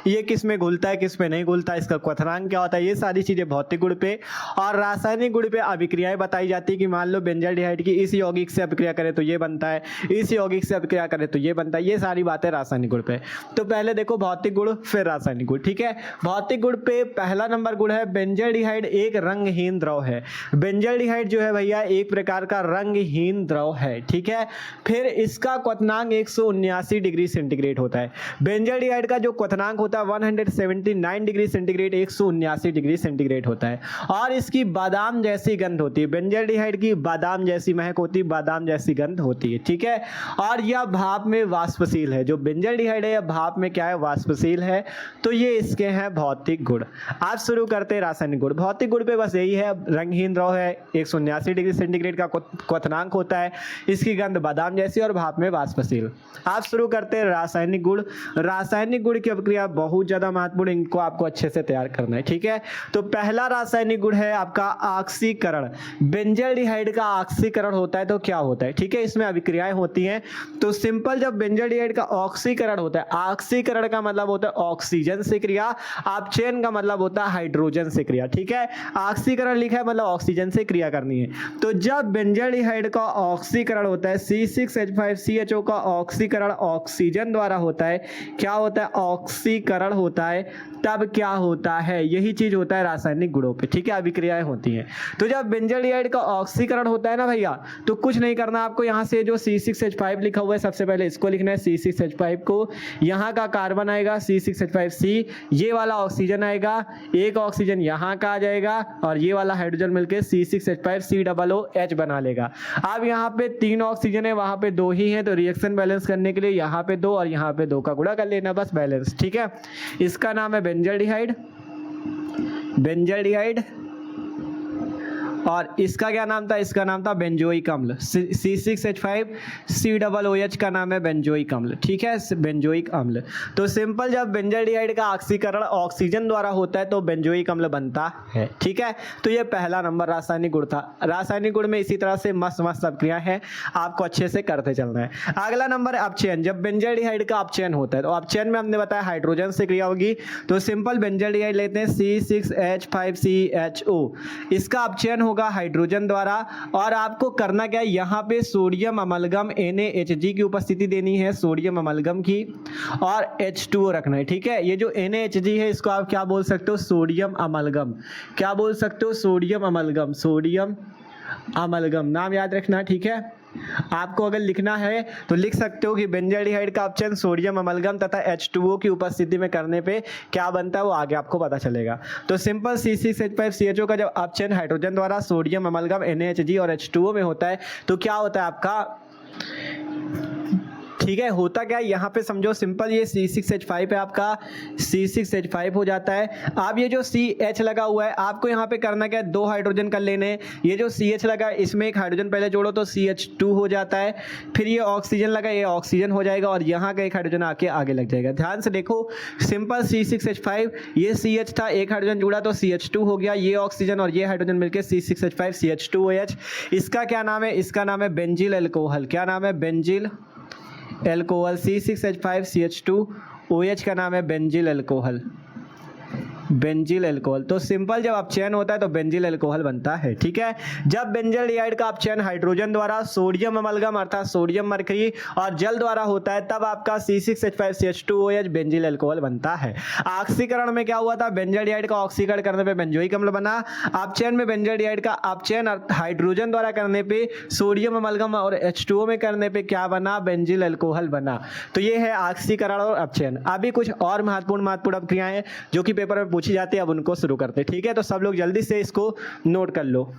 ये किस में घुलता है किस में नहीं घुलता, इसका क्वथनांक क्या होता है, ये सारी चीजें भौतिक गुण पे। और रासायनिक गुण पे अभिक्रियाएं बताई जाती है कि मान लो बेंजाल्डिहाइड की इस यौगिक से अभिक्रिया करे तो ये बनता है, इस यौगिक से अभिक्रिया करे तो ये बनता है, ये सारी बातें रासायनिक गुण पे। तो पहले देखो भौतिक गुण फिर रासायनिक गुण, ठीक है। भौतिक गुण पे पहला नंबर गुण है बेंजाल्डिहाइड एक रंगहीन द्रव है। बेंजाल्डिहाइड जो है भैया एक प्रकार का रंगहीन द्रव है, ठीक है। फिर इसका क्वथनांक 179 डिग्री सेंटीग्रेड होता है। बेंजाल्डिहाइड का जो क्वथनांक होता है 179 डिग्री सेंटीग्रेड, 179 डिग्री सेंटीग्रेड होता है। और इसकी बादाम जैसी गंध होती है, बेंजाल्डिहाइड की बादाम जैसी महक होती है, बादाम जैसी गंध होती है, ठीक है। और यह भाप में वाष्पशील है। जो बेंजाल्डिहाइड है यह भाप में क्या है, वाष्पशील है। तो ये इसके हैं भौतिक गुण। आज शुरू करते हैं रासायनिक गुण। भौतिक गुण पे बस यही है, रंगहीन द्रव है, 179 डिग्री सेंटीग्रेड का क्वथनांक होता है, इसकी गंध बादाम जैसी और भाप में वाष्पशील। आप शुरू करते हैं रासायनिक गुण। रासायनिक गुण की अपक्रिया बहुत ज्यादा महत्वपूर्ण, इनको आपको अच्छे से तैयार करना है, ठीक है। तो पहला रासायनिक गुण है आपका ऑक्सीकरण। बेंजाल्डिहाइड का ऑक्सीकरण होता है तो क्या होता है, ठीक है, इसमें अभिक्रियाएं होती हैं। तो सिंपल जब बेंजाल्डिहाइड का ऑक्सीकरण होता है, ऑक्सीकरण का मतलब होता है ऑक्सीजन से क्रिया, अपचयन का मतलब होता है हाइड्रोजन से क्रिया, ठीक है। ऑक्सीकरण लिखा है मतलब ऑक्सीजन से क्रिया करनी है। तो जब बेंजाल्डिहाइड का ऑक्सीकरण होता है, C6H5CHO का ऑक्सीकरण ऑक्सीजन द्वारा होता है, क्या होता है, ऑक्सीकरण होता है, तब क्या होता है, यही चीज होता है रासायनिक गुणों पे, ठीक है, अभिक्रियाएं होती हैं। तो जब बेंजाल्डिहाइड का ऑक्सीकरण होता है ना भैया, तो कुछ नहीं करना आपको, यहाँ से जो C6H5 लिखा हुआ है सबसे पहले इसको लिखना है, C6H5 को, यहाँ का कार्बन आएगा C6H5C, ये वाला ऑक्सीजन आएगा, एक ऑक्सीजन यहाँ का आ जाएगा और ये वाला हाइड्रोजन मिलके C6H5COOH बना लेगा। अब यहाँ पे 3 ऑक्सीजन है, वहां पे 2 ही है, तो रिएक्शन बैलेंस करने के लिए यहाँ पे 2 और यहाँ पे 2 का गुणा कर लेना, बस बैलेंस, ठीक है। इसका नाम है बेंजाल्डिहाइड, बेंजाल्डिहाइड। और इसका क्या नाम था, इसका नाम था बेंजोइक अम्ल। C6H5COOH का नाम है बेंजोइक अम्ल, ठीक है, बेंजोइक अम्ल। तो सिंपल जब बेंजाल्डिहाइड का ऑक्सीकरण ऑक्सीजन द्वारा होता है तो बेंजोइक अम्ल बनता है, ठीक है। तो ये पहला नंबर रासायनिक गुण था। रासायनिक गुण में इसी तरह से मस्त मस्त अपक्रिया है, आपको अच्छे से करते चलना है। अगला नंबर अपचयन। जब बेंजाल्डिहाइड का अपचयन होता है तो अपचयन में हमने बताया हाइड्रोजन से क्रिया होगी। तो सिंपल बेंजाल्डिहाइड लेते हैं C6H5CHO, इसका अपचयन होगा होगा हाइड्रोजन द्वारा, और आपको करना क्या है, यहाँ पे सोडियम अमलगम NaHG की उपस्थिति देनी है, सोडियम अमलगम की, और H2O रखना है। ठीक है, ये जो NaHG है इसको आप क्या बोल सकते हो, सोडियम अमलगम। क्या बोल सकते हो, सोडियम अमलगम, सोडियम अमलगम नाम याद रखना। ठीक है, आपको अगर लिखना है तो लिख सकते हो कि बेंजाल्डिहाइड का ऑप्शन सोडियम अमलगम तथा H2O की उपस्थिति में करने पे क्या बनता है वो आगे आपको पता चलेगा। तो सिंपल C6H5CHO का जब ऑप्शन हाइड्रोजन द्वारा सोडियम अमलगम NaHG और H2O में होता है तो क्या होता है आपका, ठीक है, होता क्या है यहाँ पे समझो सिंपल, ये C6H5 है आपका, C6H5 हो जाता है। अब ये जो CH लगा हुआ है आपको यहाँ पे करना क्या है, 2 हाइड्रोजन कर लेने। ये जो CH लगा इसमें एक हाइड्रोजन पहले जोड़ो तो CH2 हो जाता है, फिर ये ऑक्सीजन लगा, ये ऑक्सीजन हो जाएगा, और यहाँ का एक हाइड्रोजन आके आगे लग जाएगा। ध्यान से देखो, सिंपल C6H5, ये CH था, एक हाइड्रोजन जुड़ा तो CH2 हो गया, ये ऑक्सीजन और ये हाइड्रोजन मिलकर C6H5 CH2OH। इसका क्या नाम है, इसका नाम है बेंजील अल्कोहल। क्या नाम है, बेंजील अल्कोहल। C6H5CH2OH का नाम है बेंजील अल्कोहल, बेंजील अल्कोहल। तो सिंपल जब अपचयन होता है तो बेंजील अल्कोहल बनता है। ठीक है, जब बेंजाल्डिहाइड का अपचयन हाइड्रोजन द्वारा सोडियम अमलगम अर्थात सोडियम मरकरी और जल द्वारा होता है तब आपका C6H5CH2OH बेंजील अल्कोहल बनता है। ऑक्सीकरण में क्या हुआ था, बेंजाल्डिहाइड का ऑक्सीकरण करने पे बेंजोइक अम्ल बना। अपचयन में बेंजाल्डिहाइड का अपचयन हाइड्रोजन द्वारा करने पे सोडियम अमलगम और H2O में करने पे क्या बना, बेंजील अल्कोहल बना। तो ये है ऑक्सीकरण और अपचयन। अभी कुछ और महत्वपूर्ण अपक्रियाएं जो कि पेपर में पूछी जाती है, अब उनको शुरू करते हैं। ठीक है, तो सब लोग जल्दी से इसको नोट कर लो।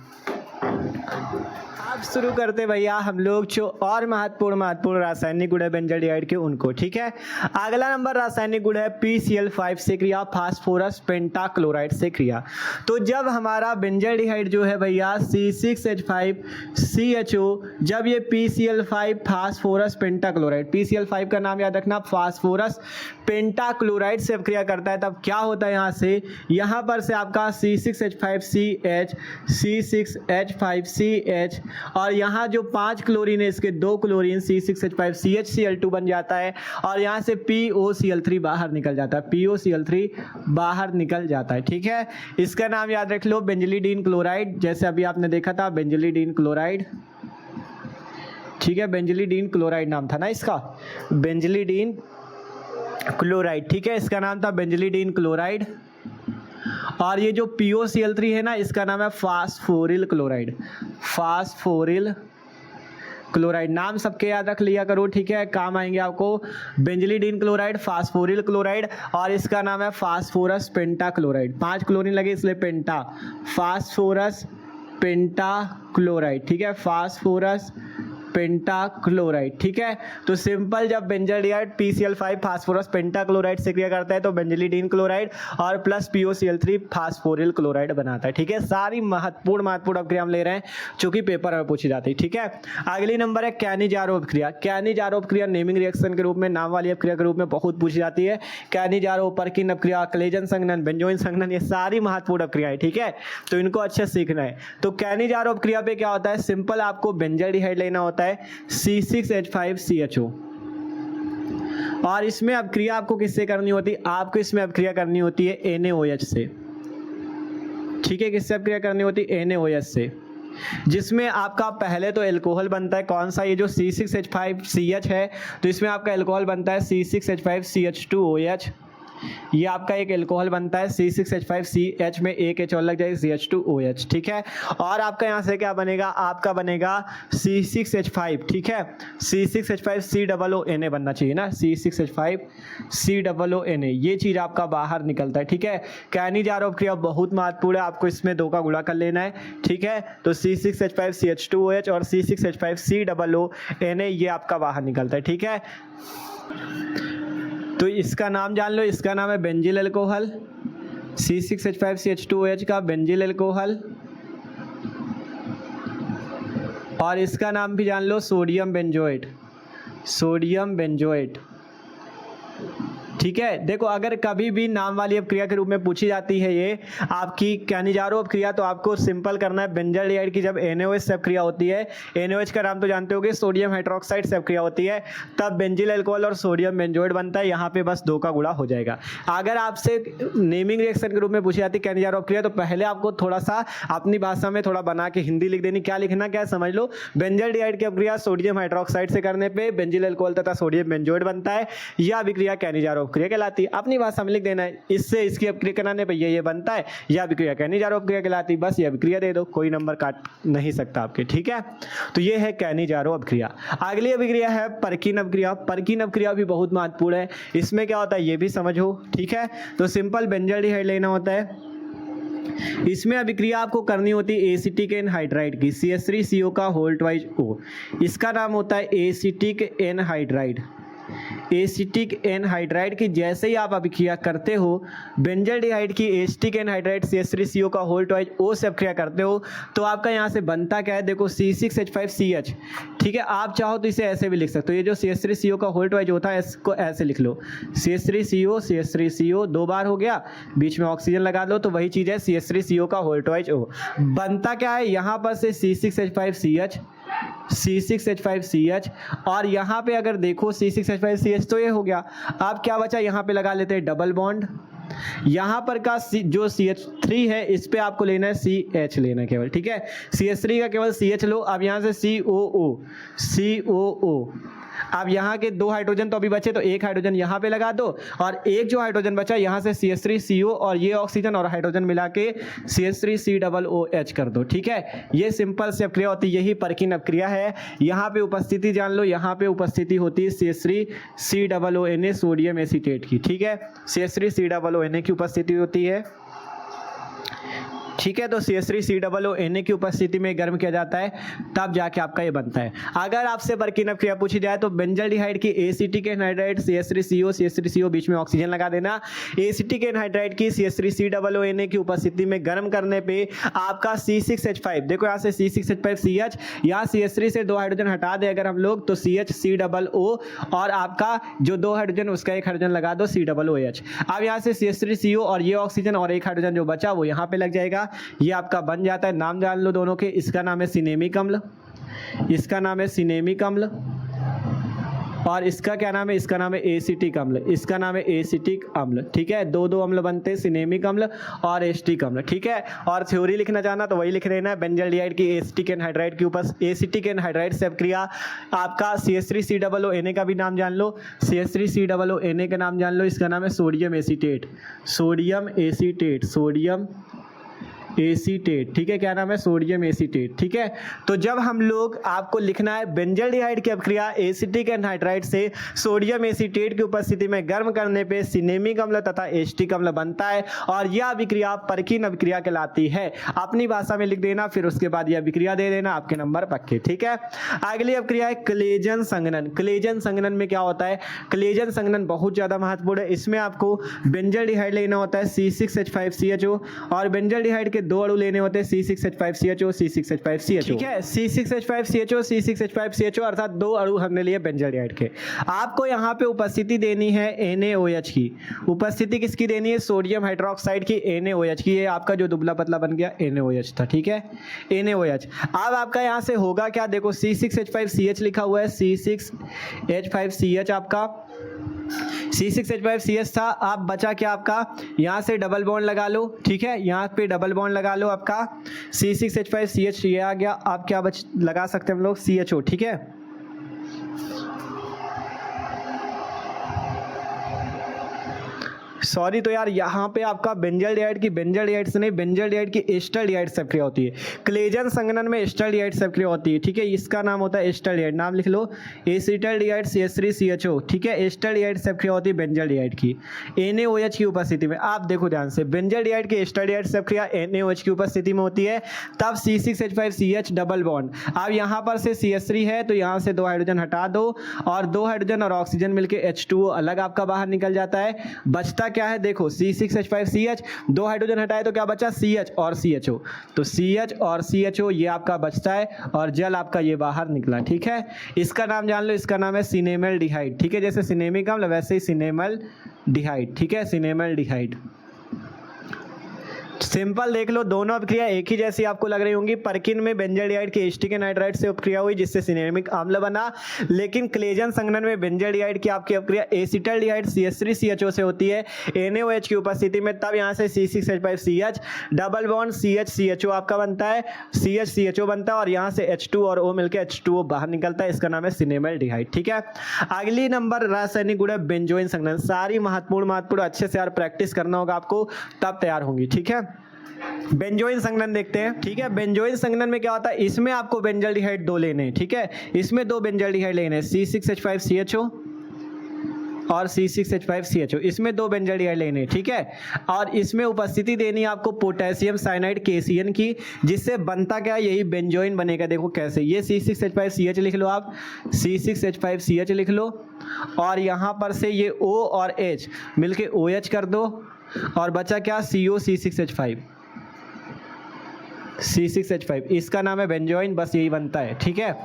अब शुरू करते भैया हम लोग जो और महत्वपूर्ण रासायनिक गुण है बेंजाल्डिहाइड के उनको। ठीक है, अगला नंबर रासायनिक गुण है PCl5 से क्रिया, फास्फोरस पेंटाक्लोराइड से क्रिया। तो जब हमारा बेंजाल्डिहाइड जो है भैया C6H5CHO, जब ये PCl5 फास्फोरस पेंटाक्लोराइड, PCl5 का नाम याद रखना, फास्फोरस पेंटाक्लोराइड से क्रिया करता है तब क्या होता है, यहाँ पर से आपका C6H5CH, C6H5CH और यहाँ जो 5 क्लोरीन है इसके 2 क्लोरीन C6H5CHCl2 बन जाता है, और यहाँ से POCl3 बाहर निकल जाता है, POCl3 बाहर निकल जाता है। ठीक है, इसका नाम याद रख लो बेंजिलिडीन क्लोराइड, जैसे अभी आपने देखा था बेंजिलिडीन क्लोराइड। ठीक है, बेंजिलिडीन क्लोराइड नाम था ना इसका, बेंजिलिडीन क्लोराइड। ठीक है, इसका नाम था बेंजिलिडीन क्लोराइड। और ये जो POCl3 है ना इसका नाम है फास्फोरिल क्लोराइड, फास्फोरिल क्लोराइड। नाम सबके याद रख लिया करो। ठीक है, काम आएंगे आपको। बेंजिलिडीन क्लोराइड, फास्फोरिल क्लोराइड, और इसका नाम है फास्फोरस पेंटाक्लोराइड। 5 क्लोरीन लगे इसलिए पेंटा, फास्फोरस पेंटाक्लोराइड। ठीक है, फास्फोरस पेंटाक्लोराइड। ठीक है, तो सिंपल जब बेंजाल्डिहाइड PCl5 फास्फोरस पेंटाक्लोराइड से क्रिया करता है तो बेंजिलिडीन क्लोराइड और प्लस POCl3 फास्फोरिल क्लोराइड बनाता है। ठीक है, सारी महत्वपूर्ण अपक्रिया हम ले रहे हैं जो कि पेपर में पूछी जाती है। ठीक है, अगली नंबर है कैनिजारो अपक्रिया। कैनिजारो अपक्रिया नेमिंग रिएक्शन के रूप में, नाम वाली अपक्रिया के रूप में बहुत पूछी जाती है। कैनिजारो, परकिन अपक्रिया, क्लेजन संघनन, बेंजोइन संघनन, ये सारी महत्वपूर्ण अपक्रिया है। ठीक है, तो इनको अच्छे से सीखना है। तो कैनिजारो अपक्रिया पे क्या होता है, सिंपल आपको बेंजाल्डिहाइड लेना होता है C6H5CHO, और इसमें अपक्रिया आपको किससे करनी होती है, आपको इसमें अपक्रिया करनी होती है NaOH से। ठीक है, किससे अपक्रिया करनी होती है, NaOH से, जिसमें आपका पहले तो एल्कोहल बनता है, कौन सा, ये जो C6H5CH है तो इसमें आपका एल्कोहल बनता है C6H5CH2OH। ये आपका एक एल्कोहल बनता है C6H5CH में एक H और लग जाएगा CH2OH। ठीक है, और आपका यहाँ से क्या बनेगा, आपका बनेगा C6H5। ठीक है, C6H5COONA बनना चाहिए ना, C6H5COONA, ये चीज़ आपका बाहर निकलता है। ठीक है, कैनिजारो अपक्रिया बहुत महत्वपूर्ण है, आपको इसमें 2 का गुणा कर लेना है। ठीक है, तो C6H5CH2OH और C6H5COONA ये आपका बाहर निकलता है। ठीक है, तो इसका नाम जान लो, इसका नाम है बेंजील अल्कोहल, C6H5CH2OH का बेंजील अल्कोहल, और इसका नाम भी जान लो सोडियम बेंजोएट, सोडियम बेंजोएट। ठीक है। देखो अगर कभी भी नाम वाली अपक्रिया के रूप में पूछी जाती है ये आपकी कैनिजारो अपक्रिया, तो आपको सिंपल करना है बेंजाल्डिहाइड की जब NaOH से अपक्रिया होती है, NaOH का नाम तो जानते होगे, सोडियम हाइड्रोक्साइड से अपक्रिया होती है, तब बेंजिल अल्कोहल और सोडियम बेंजोएट बनता है। यहाँ पे बस 2 का गुणा हो जाएगा। अगर आपसे नेमिंग रिएक्शन के रूप में पूछी जाती है कैनिजारो अपक्रिया, तो पहले आपको थोड़ा सा अपनी भाषा में थोड़ा बना के हिंदी लिख देनी। क्या लिखना, क्या समझ लो, बेंजाल्डिहाइड की अपक्रिया सोडियम हाइड्रोक्साइड से करने पे बेंजिल अल्कोहल तथा सोडियम बेंजोएट बनता है, यह अभिक्रिया कैनिजारो अपक्रिया कहलाती है। अपनी भाषा में लिख देना है, इससे इसकी अपक्रिया कराने पे ये बनता है, यह अभिक्रिया कैनिजारो अपक्रिया कहलाती है। बस ये अभिक्रिया दे दो, कोई नंबर काट नहीं सकता आपके, ठीक है। तो ये है कैनिजारो अपक्रिया। अगली अभिक्रिया है परकिन अपक्रिया। परकिन अपक्रिया भी बहुत महत्वपूर्ण है। इसमें क्या होता है ये भी समझो, ठीक है। तो सिंपल बेंजाल्डिहाइड लेना होता है, इसमें अभिक्रिया आपको करनी होती है एसिटिक एनहाइड्राइड की, CH3CO का होल ट्वाइस O। इसका नाम होता है एसिटिक एनहाइड्राइड। एसिटिक एनहाइड्राइड की जैसे ही आप अभिक्रिया करते हो बेंजाल्डिहाइड की एसिटिक एनहाइड्राइड CH3CO का होल ट्वाइस O से अभिक्रिया करते हो, तो आपका यहाँ से बनता क्या है, देखो C6H5CH, ठीक है। आप चाहो तो इसे ऐसे भी लिख सकते हो, ये जो CH3CO का होल ट्वाइस होता है इसको ऐसे लिख लो, CH3CO 2 बार हो गया, बीच में ऑक्सीजन लगा दो, तो वही चीज़ है CH3CO का होल ट्वाइस O। बनता क्या है, यहाँ पर से C6H5CH और यहाँ पे अगर देखो C6H5CH, तो ये हो गया। अब क्या बचा, यहाँ पे लगा लेते हैं डबल बॉन्ड। यहाँ पर का जो CH3 है इस पे आपको लेना है CH लेना है केवल, ठीक है। CH3 का केवल CH लो। अब यहाँ से COO। अब यहाँ के 2 हाइड्रोजन तो अभी बचे, तो 1 हाइड्रोजन यहाँ पे लगा दो, और एक जो हाइड्रोजन बचा यहाँ से CH3CO और ये ऑक्सीजन और हाइड्रोजन मिला के CH3COOH कर दो, ठीक है। ये सिंपल से अपक्रिया होती है, यही परकिन अपक्रिया है। यहाँ पे उपस्थिति जान लो, यहाँ पे उपस्थिति होती है CH3COONA सोडियम एसीटेट की, ठीक है। CH3COONA की उपस्थिति होती है, ठीक है। तो CH3COONA की उपस्थिति में गर्म किया जाता है, तब जाके आपका ये बनता है। अगर आपसे परकिन अपक्रिया पूछी जाए तो बेंजाल्डिहाइड की एसिटिक एनहाइड्राइड CH3CO बीच में ऑक्सीजन लगा देना। एसिटिक एनहाइड्राइड की CH3COONA की उपस्थिति में गर्म करने पे आपका C6H5, देखो यहाँ से C6H5CH, यहाँ CH3 से 2 हाइड्रोजन हटा दे अगर हम लोग, तो CHCOO और आपका जो 2 हाइड्रोजन उसका 1 हाइड्रोजन लगा दो COOH। अब यहाँ से CH3CO और ये ऑक्सीजन और 1 हाइड्रोजन जो बचा वो यहाँ पे लग जाएगा, ये आपका बन जाता है। नाम जान लो दोनों के, इसका नाम है सिनेमिक अम्ल, इसका नाम है सिनेमिक अम्ल, और इसका क्या नाम है, इसका नाम है एसिटिक अम्ल, इसका नाम है एसिटिक अम्ल, ठीक है। 2 अम्ल बनते हैं, सिनेमिक अम्ल और एसिटिक अम्ल, ठीक है। और थ्योरी लिखना चाहना तो वही लिख देना है, बेंजाल्डिहाइड की एसिटिक एनहाइड्राइड के ऊपर एसिटिक एनहाइड्राइड से अपक्रिया आपका CH3COONA का भी नाम जान लो, CH3COONA का नाम जान लो, इसका नाम है sodium acetate, sodium acetate, sodium acetate, ठीक है। क्या नाम है, सोडियम एसीटेट, ठीक है। तो जब हम लोग आपको लिखना है बेंजाल्डिहाइड की अपक्रिया एसिटिक एनहाइड्राइड से सोडियम एसीटेट की उपस्थिति में गर्म करने पे सिनेमिक अम्ल तथा एसिटिक अम्ल बनता है, और यह अभिक्रिया परकिन अभिक्रिया कहलाती है। अपनी भाषा में लिख देना, फिर उसके बाद यह अभिक्रिया दे देना, आपके नंबर पक्के, ठीक है। अगली अभिक्रिया है क्लेजन संघनन। क्लेजन संघनन में क्या होता है, क्लेजन संघनन बहुत ज्यादा महत्वपूर्ण है। इसमें आपको बेंजाल्डिहाइड लेना होता है C6H5CHO और बेंजाल्डिहाइड के 2 अणु लेने होते हैं C6H5CHO, C6H5CHO, ठीक है। C6H5CHO, C6H5CHO अर्थात 2 अणु हमने लिए बेंजाल्डिहाइड के। आपको यहाँ पे उपस्थिति देनी है NaOH की। उपस्थिति किसकी देनी है, सोडियम हाइड्रोक्साइड की, NaOH की। ये आपका जो दुबला पतला बन गया NaOH था, ठीक है, NaOH। अब आपका यहाँ से होगा क्या, देखो C6H5CH लिखा हुआ है, C6H5CH आपका C6H5CH था। आप बचा क्या आपका, यहाँ से डबल बॉन्ड लगा लो, ठीक है, यहाँ पे डबल बॉन्ड लगा लो, आपका C6H5CH ये आ गया। आप क्या लगा सकते हैं हम लोग CHO, ठीक है। सॉरी, तो यार यहाँ पे आपका बेंजाल्डिहाइड की बेंजाल्डिहाइड से नहीं, बेंजाल्डिहाइड की एस्टल्डिहाइड से अपक्रिया होती है। क्लेजन संघनन में एस्टल्डिहाइड से अपक्रिया होती है, ठीक है। इसका नाम होता है एस्टल्डिहाइड, नाम लिख लो, एसिटल्डिहाइड CH3CHO, ठीक है। एस्टल्डिहाइड से अपक्रिया होती है बेंजाल्डिहाइड की NaOH की उपस्थिति में। आप देखो ध्यान से, बेंजाल्डिहाइड की एस्टल्डिहाइड से अपक्रिया NaOH की उपस्थिति में होती है, तब C6H5CH डबल बॉन्ड। अब यहाँ पर से CH3 है तो यहाँ से 2 हाइड्रोजन हटा दो, और 2 हाइड्रोजन और ऑक्सीजन मिलकर H2O अलग आपका बाहर निकल जाता है। बचता क्या है, देखो C6H5CH, 2 हाइड्रोजन हटाए तो क्या बचा, CH और CHO। तो CH और CHO ये आपका बचता है और जल आपका ये बाहर निकला। ठीक है, इसका नाम जान लो, इसका नाम है सिनेमल्डिहाइड। ठीक है, जैसे सिनेमिक अम्ल वैसे ही सिनेमल्डिहाइड। ठीक है, सिनेमल्डिहाइड। सिंपल देख लो, दोनों अभिक्रिया एक ही जैसी आपको लग रही होंगी। परकिन में बेंजाल्डिहाइड की एस्टिक एनाइड्राइड से अपक्रिया हुई जिससे सिनेमिक अम्ल बना, लेकिन क्लेजन संघनन में बेंजाल्डिहाइड की आपकी अपक्रिया एसिटल्डिहाइड CH3CHO से होती है NaOH की उपस्थिति में। तब यहाँ से C6H5CH डबल बॉन्ड CH-CHO आपका बनता है, CH-CHO बनता है और यहाँ से H2 और O मिलकर H2O बाहर निकलता है। इसका नाम है सिनेमल्डिहाइड। ठीक है, अगली नंबर रासायनिक गुण है बेंजोइन संघनन। सारी महत्वपूर्ण अच्छे से यार प्रैक्टिस करना होगा आपको, तब तैयार होंगी। ठीक है, बेंजोइन संघनन देखते हैं। ठीक है, बेंजोइन संघनन में क्या होता है, इसमें आपको बेंजाल्डिहाइड 2 लेने हैं। ठीक है, इसमें 2 बेंजाल्डिहाइड लेने हैं, C6H5CHO और C6H5CHO, इसमें 2 बेंजाल्डिहाइड लेने हैं। ठीक है, और इसमें उपस्थिति देनी है आपको पोटेशियम साइनाइड KCN की, जिससे बनता क्या, यही बेंजोइन बनेगा। देखो कैसे, ये C6H5CH लिख लो आप, C6H5CH लिख लो और यहाँ पर से ये O और H मिलके OH कर दो और बचा क्या, CO C6H5, इसका नाम है बेंजोइन। बस यही बनता है। ठीक है,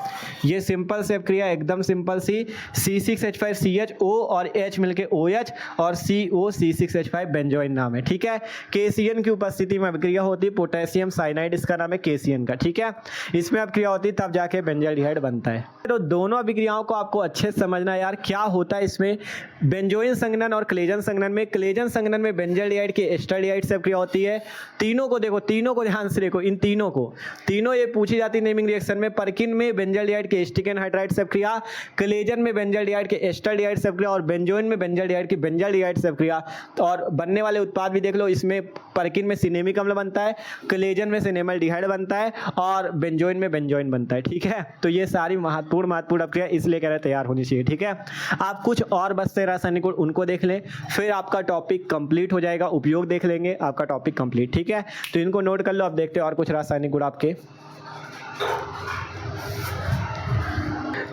ये सिंपल से क्रिया एकदम सिंपल सी, C6H5CH O और H मिलके OH और CO C6H5 बेंजोइन नाम है। ठीक है, KCN की उपस्थिति में अभिक्रिया होती है पोटेशियम साइनाइड, इसका नाम है KCN का। ठीक है, इसमें अभिक्रिया होती है तब जाके बेंजाल्डिहाइड बनता है। तो दोनों अभिक्रियाओं को आपको अच्छे से समझना है यार, क्या होता है इसमें बेंजोइन संघनन और क्लेजन संघनन में। क्लेजन संघनन में बेंजाल्डिहाइड की एस्टल्डिहाइड से अभिक्रिया होती है। तीनों को देखो, तीनों को ध्यान से देखो, इन तीनों ये पूछी जाती है नेमिंग रिएक्शन में। परकिन में बेंजाल्डिहाइड के एस्टिक एनहाइड्राइड से अभिक्रिया, क्लेजन में बेंजाल्डिहाइड के एस्टल्डिहाइड से अभिक्रिया और बेंजोइन में बेंजाल्डिहाइड की बेंजाल्डिहाइड से अभिक्रिया। और बनने वाले उत्पाद भी देख लो, इसमें परकिन में सिनेमिक अम्ल बनता है, क्लेजन में सिनेमल्डिहाइड बनता है और बेंजोइन में बेंजोइन बनता है। ठीक है, तो ये सारी महत्वपूर्ण अभिक्रिया इसलिए कह रहे तैयार होनी चाहिए। ठीक है, आप कुछ और बचते रासायनिक गुण उनको देख लें, फिर आपका टॉपिक कंप्लीट हो जाएगा। उपयोग देख लेंगे, आपका टॉपिक कंप्लीट। ठीक है, तो इनको नोट कर लो। अब देखते हैं और कुछ रासायनिक गुण आपके।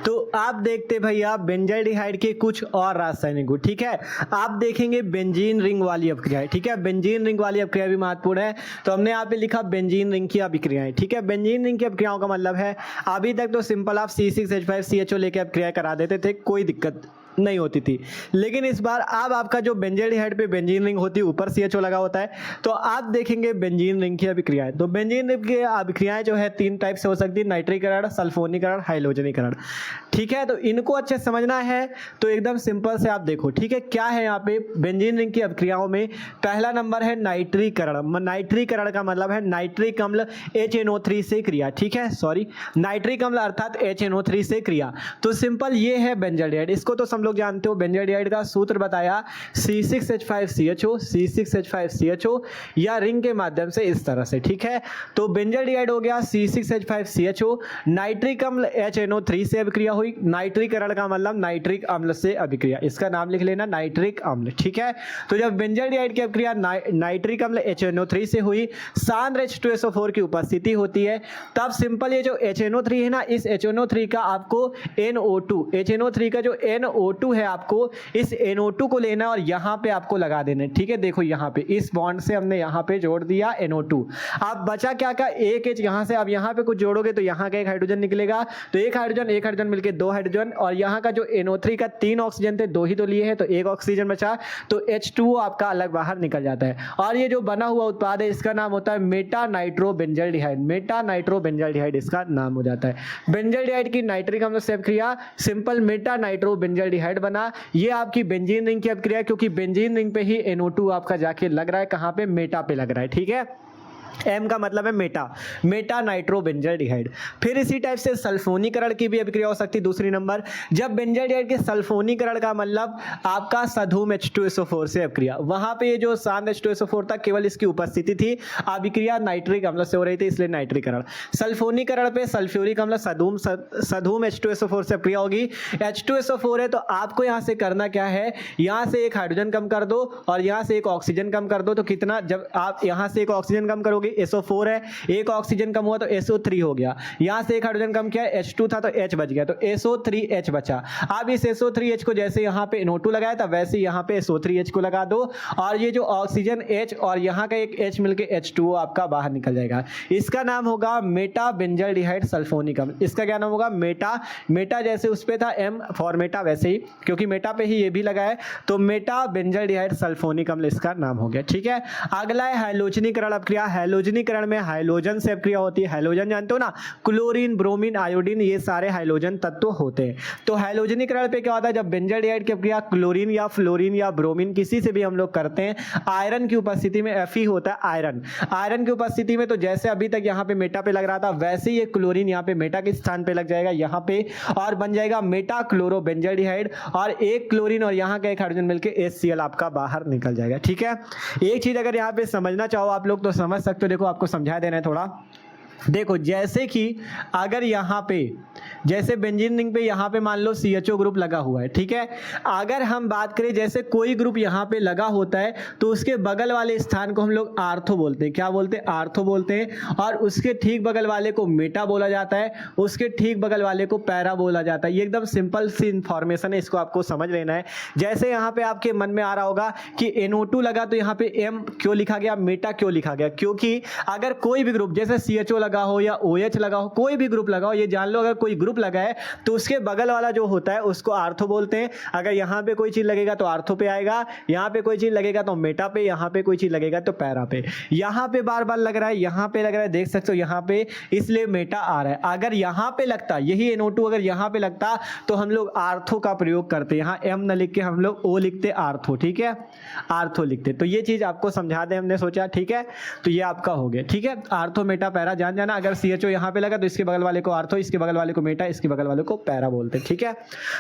तो आप देखते भैया बेंजाल्डिहाइड के कुछ और रासायनिक गुण। ठीक है, आप देखेंगे बेंजीन रिंग वाली अभिक्रिया। ठीक है, बेंजीन रिंग वाली अभिक्रिया भी महत्वपूर्ण है, तो हमने यहाँ पे लिखा बेंजीन रिंग की अभिक्रियाएं। ठीक है, बेंजीन रिंग की अभिक्रियाओं का मतलब है, अभी तक तो सिंपल आप C6H5CHO लेके अभिक्रिया करा देते थे, कोई दिक्कत नहीं होती थी, लेकिन इस बार अब आपका जो बेंजाल्डिहाइड पे बेंजीन रिंग होती है, ऊपर CHO लगा होता है, तो आप देखेंगे बेंजीन रिंग की अभिक्रियाएं। तो बेंजीन रिंग की अभिक्रियाएं जो है 3 टाइप से हो सकती है, नाइट्रीकरण, सल्फोनीकरण, हाइलोजनीकरण। ठीक है, तो इनको अच्छे से समझना है, तो एकदम सिंपल से आप देखो। ठीक है, क्या है यहाँ पे बेंजीन रिंग की अभिक्रियाओं में, पहला नंबर है नाइट्रीकरण। नाइट्रीकरण का मतलब है नाइट्रिक अम्ल HNO3 से क्रिया। ठीक है, सॉरी, नाइट्रिक अम्ल अर्थात HNO3 से क्रिया। तो सिंपल ये है बेंजाल्डिहाइड, इसको तो सब लोग जानते हो। बेंजाल्डिहाइड का सूत्र बताया, C6H5CHO या रिंग के माध्यम से इस तरह से। ठीक है, तो बेंजाल्डिहाइड हो गया C6H5CHO, नाइट्रिक अम्ल HNO3 से अभिक्रिया हुई। नाइट्रीकरण का मतलब नाइट्रिक अम्ल से अभिक्रिया, इसका नाम लिख लेना नाइट्रिक अम्ल। ठीक है, तो जब बेंजाल्डिहाइड की अभिक्रिया नाइट्रिक अम्ल HNO3 से हुई, सांद्र H2SO4 की उपस्थिति होती है, तब सिंपल ये जो HNO3 है ना, इस HNO3 का आपको NO2, HNO3 का जो NO2 है, आपको इस NO2 को लेना और यहाँ पे आपको लगा देना। ठीक है, देखो यहाँ पे इस बॉन्ड से हमने यहाँ पे जोड़ दिया NO2। अब बचा क्या का, एक H यहाँ से, अब यहाँ पे कुछ जोड़ोगे तो यहाँ का एक हाइड्रोजन निकलेगा, तो एक हाइड्रोजन मिलके 2 हाइड्रोजन, और यहाँ का जो NO3 का 3 ऑक्सीजन थे, 2 ही तो लिए हैं, तो 1 ऑक्सीजन बचा, तो H2O आपका अलग बाहर निकल जाता है। और ये जो बना हुआ उत्पाद है, इसका नाम होता है Meta nitro benzaldehyde. Meta nitro benzaldehyde इसका नाम हो जाता है। बेंजाल्डिहाइड की नाइट्रिक अम्ल से अभिक्रिया, सिंपल मेटा नाइट्रो बेंजाल्डिहाइड बना। ये आपकी बेंजीन रिंग की अभिक्रिया, क्योंकि बेंजीन रिंग पे ही NO2 आपका जाके लग रहा है, कहाँ पे, मेटा पे लग रहा है। ठीक है, M का मतलब है मेटा नाइट्रो बेंजाल्डिहाइड। फिर इसी टाइप से सल्फोनीकरण की भी अभिक्रिया हो सकती है। दूसरी नंबर, जब बेंजाल्डिहाइड के सल्फोनीकरण का मतलब आपका सधूम H2SO4 से अभिक्रिया, वहां पे ये जो सांद्र H2SO4 था, केवल इसकी उपस्थिति थी, अभिक्रिया नाइट्रिक अम्ल से हो रही थी, इसलिए नाइट्रीकरण। सल्फोनीकरण पे सल्फ्यूरिक अम्ल सधूम H2SO4 से अभिक्रिया होगी। H2SO4 है, तो आपको यहाँ से करना क्या है, यहाँ से एक हाइड्रोजन कम कर दो और यहाँ से एक ऑक्सीजन कम कर दो, तो कितना, जब आप यहाँ से एक ऑक्सीजन कम करोगे करोगे SO4 है, एक ऑक्सीजन कम हुआ तो SO3 हो गया, यहाँ से एक हाइड्रोजन कम किया H2 था तो H बच गया तो SO3H बचा। अब इस SO3H को जैसे यहाँ पे NO2 लगाया था वैसे यहाँ पे SO3H को लगा दो और ये जो ऑक्सीजन H और यहाँ का एक H मिलके H2O आपका बाहर निकल जाएगा। इसका नाम होगा मेटा बेंजल्डिहाइड सल्फोनिक अम्ल। इसका क्या नाम होगा? मेटा जैसे उस पे था M फॉर मेटा वैसे ही, क्योंकि मेटा पे ही ये भी लगा है तो मेटा बेंजल्डिहाइड सल्फोनिक अम्ल इसका नाम हो गया। ठीक है, अगला है हैलोजनीकरण अपक्रिया। हैलोजनीकरण में हाइड्रोजन से अपक्रिया होती है। हाइड्रोजन जानते हो ना, क्लोरीन, ब्रोमीन, आयोडीन, ये सारे हाइड्रोजन तत्व होते हैं। तो हैलोजनीकरण पे क्या होता है? जब बेंजल्डिहाइड की अपक्रिया क्लोरीन या फ्लोरीन या ब्रोमीन किसी से भी हम लोग करते हैं, आयरन की उपस्थिति में, Fe होता है आयरन की उपस्थिति में, तो जैसे अभी तक यहाँ पे मेटा पे लग रहा था वैसे ही ये क्लोरीन यहाँ पे मेटा के स्थान पे लग जाएगा यहाँ पे और बन जाएगा मेटा क्लोरो बेंजल्डिहाइड और एक क्लोरीन और यहाँ का एक हाइड्रोजन मिलके HCl आपका बाहर निकल जाएगा। ठीक है, एक चीज अगर यहाँ पे समझना चाहो आप लोग तो समझ सकते हो। देखो आपको समझा देना है थोड़ा। देखो जैसे कि अगर यहाँ पे जैसे बेंजीन रिंग पे यहाँ पे मान लो CHO ग्रुप लगा हुआ है, ठीक है, अगर हम बात करें जैसे कोई ग्रुप यहाँ पे लगा होता है तो उसके बगल वाले स्थान को हम लोग आर्थो बोलते हैं। क्या बोलते हैं? आर्थो बोलते हैं। और उसके ठीक बगल वाले को मेटा बोला जाता है, उसके ठीक बगल वाले को पैरा बोला जाता है। ये एकदम सिंपल सी इंफॉर्मेशन है, इसको आपको समझ लेना है। जैसे यहाँ पे आपके मन में आ रहा होगा कि NO2 लगा तो यहाँ पे M क्यों लिखा गया, मेटा क्यों लिखा गया? क्योंकि अगर कोई भी ग्रुप जैसे CHO लगा हो या OH लगा हो, कोई भी ग्रुप लगा हो, ये जान लो अगर कोई ग्रुप लगा है तो उसके बगल वाला जो होता है उसको आर्थो बोलते हैं। अगर यहाँ पे कोई चीज लगेगा तो आर्थो पे आएगा, यहाँ पे कोई चीज लगेगा तो मेटा पे, यहाँ पे कोई चीज लगेगा तो पैरा पे। यहाँ पे बार बार लग रहा है, यहाँ पे लग रहा है, देख सकते हो यहाँ पे, इसलिए मेटा आ रहा है। अगर यहाँ पे लगता, यही NO2 अगर यहाँ पे लगता तो हम लोग आर्थो का प्रयोग करते। यहाँ M न लिख के हम लोग O लिखते, आर्थो। ठीक है, आर्थो लिखते। तो ये चीज आपको समझा दे हमने सोचा। ठीक है, तो ये आपका हो गया। ठीक है, आर्थो मेटा पैरा जान जाना। अगर CHO यहाँ पे लगा तो इसके बगल वाले को आर्थो, इसके बगल वाले को मेटा, इसके बगल वाले को पैरा बोलते। ठीक है,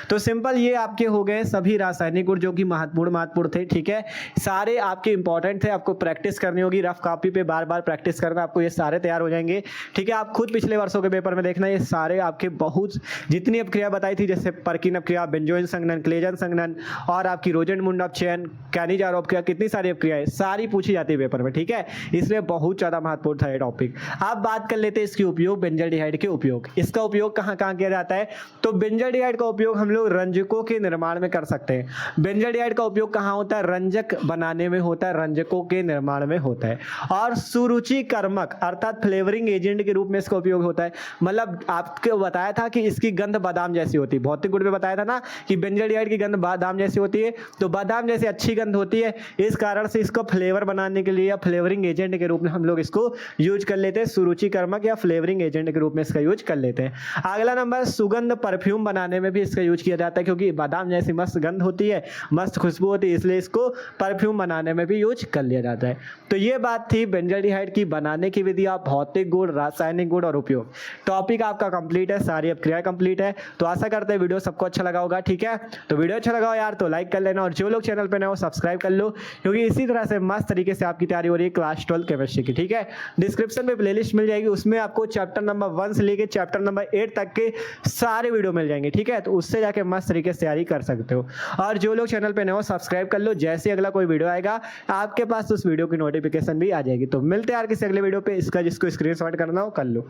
तो सिंपल ये आपके हो गए सभी रासायनिक गुण जो कि महत्वपूर्ण थे। ठीक है, सारे आपके इंपॉर्टेंट थे, आपको प्रैक्टिस करनी होगी, रफ कॉपी पे बार बार प्रैक्टिस करना, आपको ये सारे तैयार हो जाएंगे। ठीक है, आप खुद पिछले वर्षों के पेपर में देखना, ये सारे आपके बहुत जितनी अपक्रिया बताई थी जैसे पर्किन अपक्रिया, बेंजोइन संघनन, क्लेजन संघनन और आपकी रोजेंड-मुंड अपचयन, कैनिजार अपक्रिया, कितनी सारी अपक्रियाएं सारी पूछी जाती है पेपर में। ठीक है, इसलिए बहुत ज्यादा महत्वपूर्ण था ये टॉपिक। अब बात कर लेते हैं इसके उपयोग, बेंजल्डिहाइड के उपयोग। इसका उपयोग कहाँ कहाँ किया जाता है? तो बेंजल्डिहाइड का उपयोग हम लोग रंजकों के निर्माण में कर सकते हैं। बेंजल्डिहाइड का उपयोग कहाँ होता है? रंजक बनाने में होता है, रंजकों के निर्माण में होता है। और सुरुचिकर्मक अर्थात फ्लेवरिंग एजेंट के रूप में इसका उपयोग होता है। मतलब आपको बताया था कि इसकी गंध बादाम जैसी होती है, भौतिक गुण में बताया था ना कि बेंजल्डिहाइड की गंध बादाम जैसी होती है, तो बादाम जैसी अच्छी गंध होती है, इस कारण से इसको फ्लेवर बनाने के लिए या फ्लेवरिंग एजेंट के रूप में हम लोग इसको यूज कर लेते हैं। सुरुचिकर्मक या फ्लेवरिंग एजेंट के रूप में इसका यूज कर लेते हैं। अगला नंबर, सुगंध परफ्यूम बनाने में भी इसका यूज किया जाता है, क्योंकि बादाम जैसी मस्त गंध होती है, मस्त खुशबू होती है, इसलिए इसको परफ्यूम बनाने में भी यूज कर लिया जाता है। तो ये बात थी बेंजल्डिहाइड की बनाने की विधियां, भौतिक गुण, रासायनिक गुण और उपयोग। टॉपिक आपका कंप्लीट है, सारी अपक्रिया कंप्लीट है। तो आशा करते हैं वीडियो सबको अच्छा लगा होगा। ठीक है, तो वीडियो अच्छा लगा हो यार तो लाइक कर लेना और जो लोग चैनल पे नए हो सब्सक्राइब कर लो, क्योंकि इसी तरह से मस्त तरीके से आपकी तैयारी हो रही है क्लास 12 केमिस्ट्री की। ठीक है, डिस्क्रिप्शन में प्लेलिस्ट मिल जाएगी, उसमें आपको चैप्टर नंबर 1 से लेके चैप्टर नंबर 8 तक के सारे वीडियो मिल जाएंगे। ठीक है, तो उससे जाके मस्त तरीके से तैयारी कर सकते हो। और जो लोग चैनल पे नए हो सब्सक्राइब कर लो, जैसे अगला कोई वीडियो आएगा आपके पास उस वीडियो की नोटिफिकेशन भी आ जाएगी। तो मिलते हैं यार किसी अगले वीडियो पे, इसका जिसको स्क्रीनशॉट करना हो कर लो।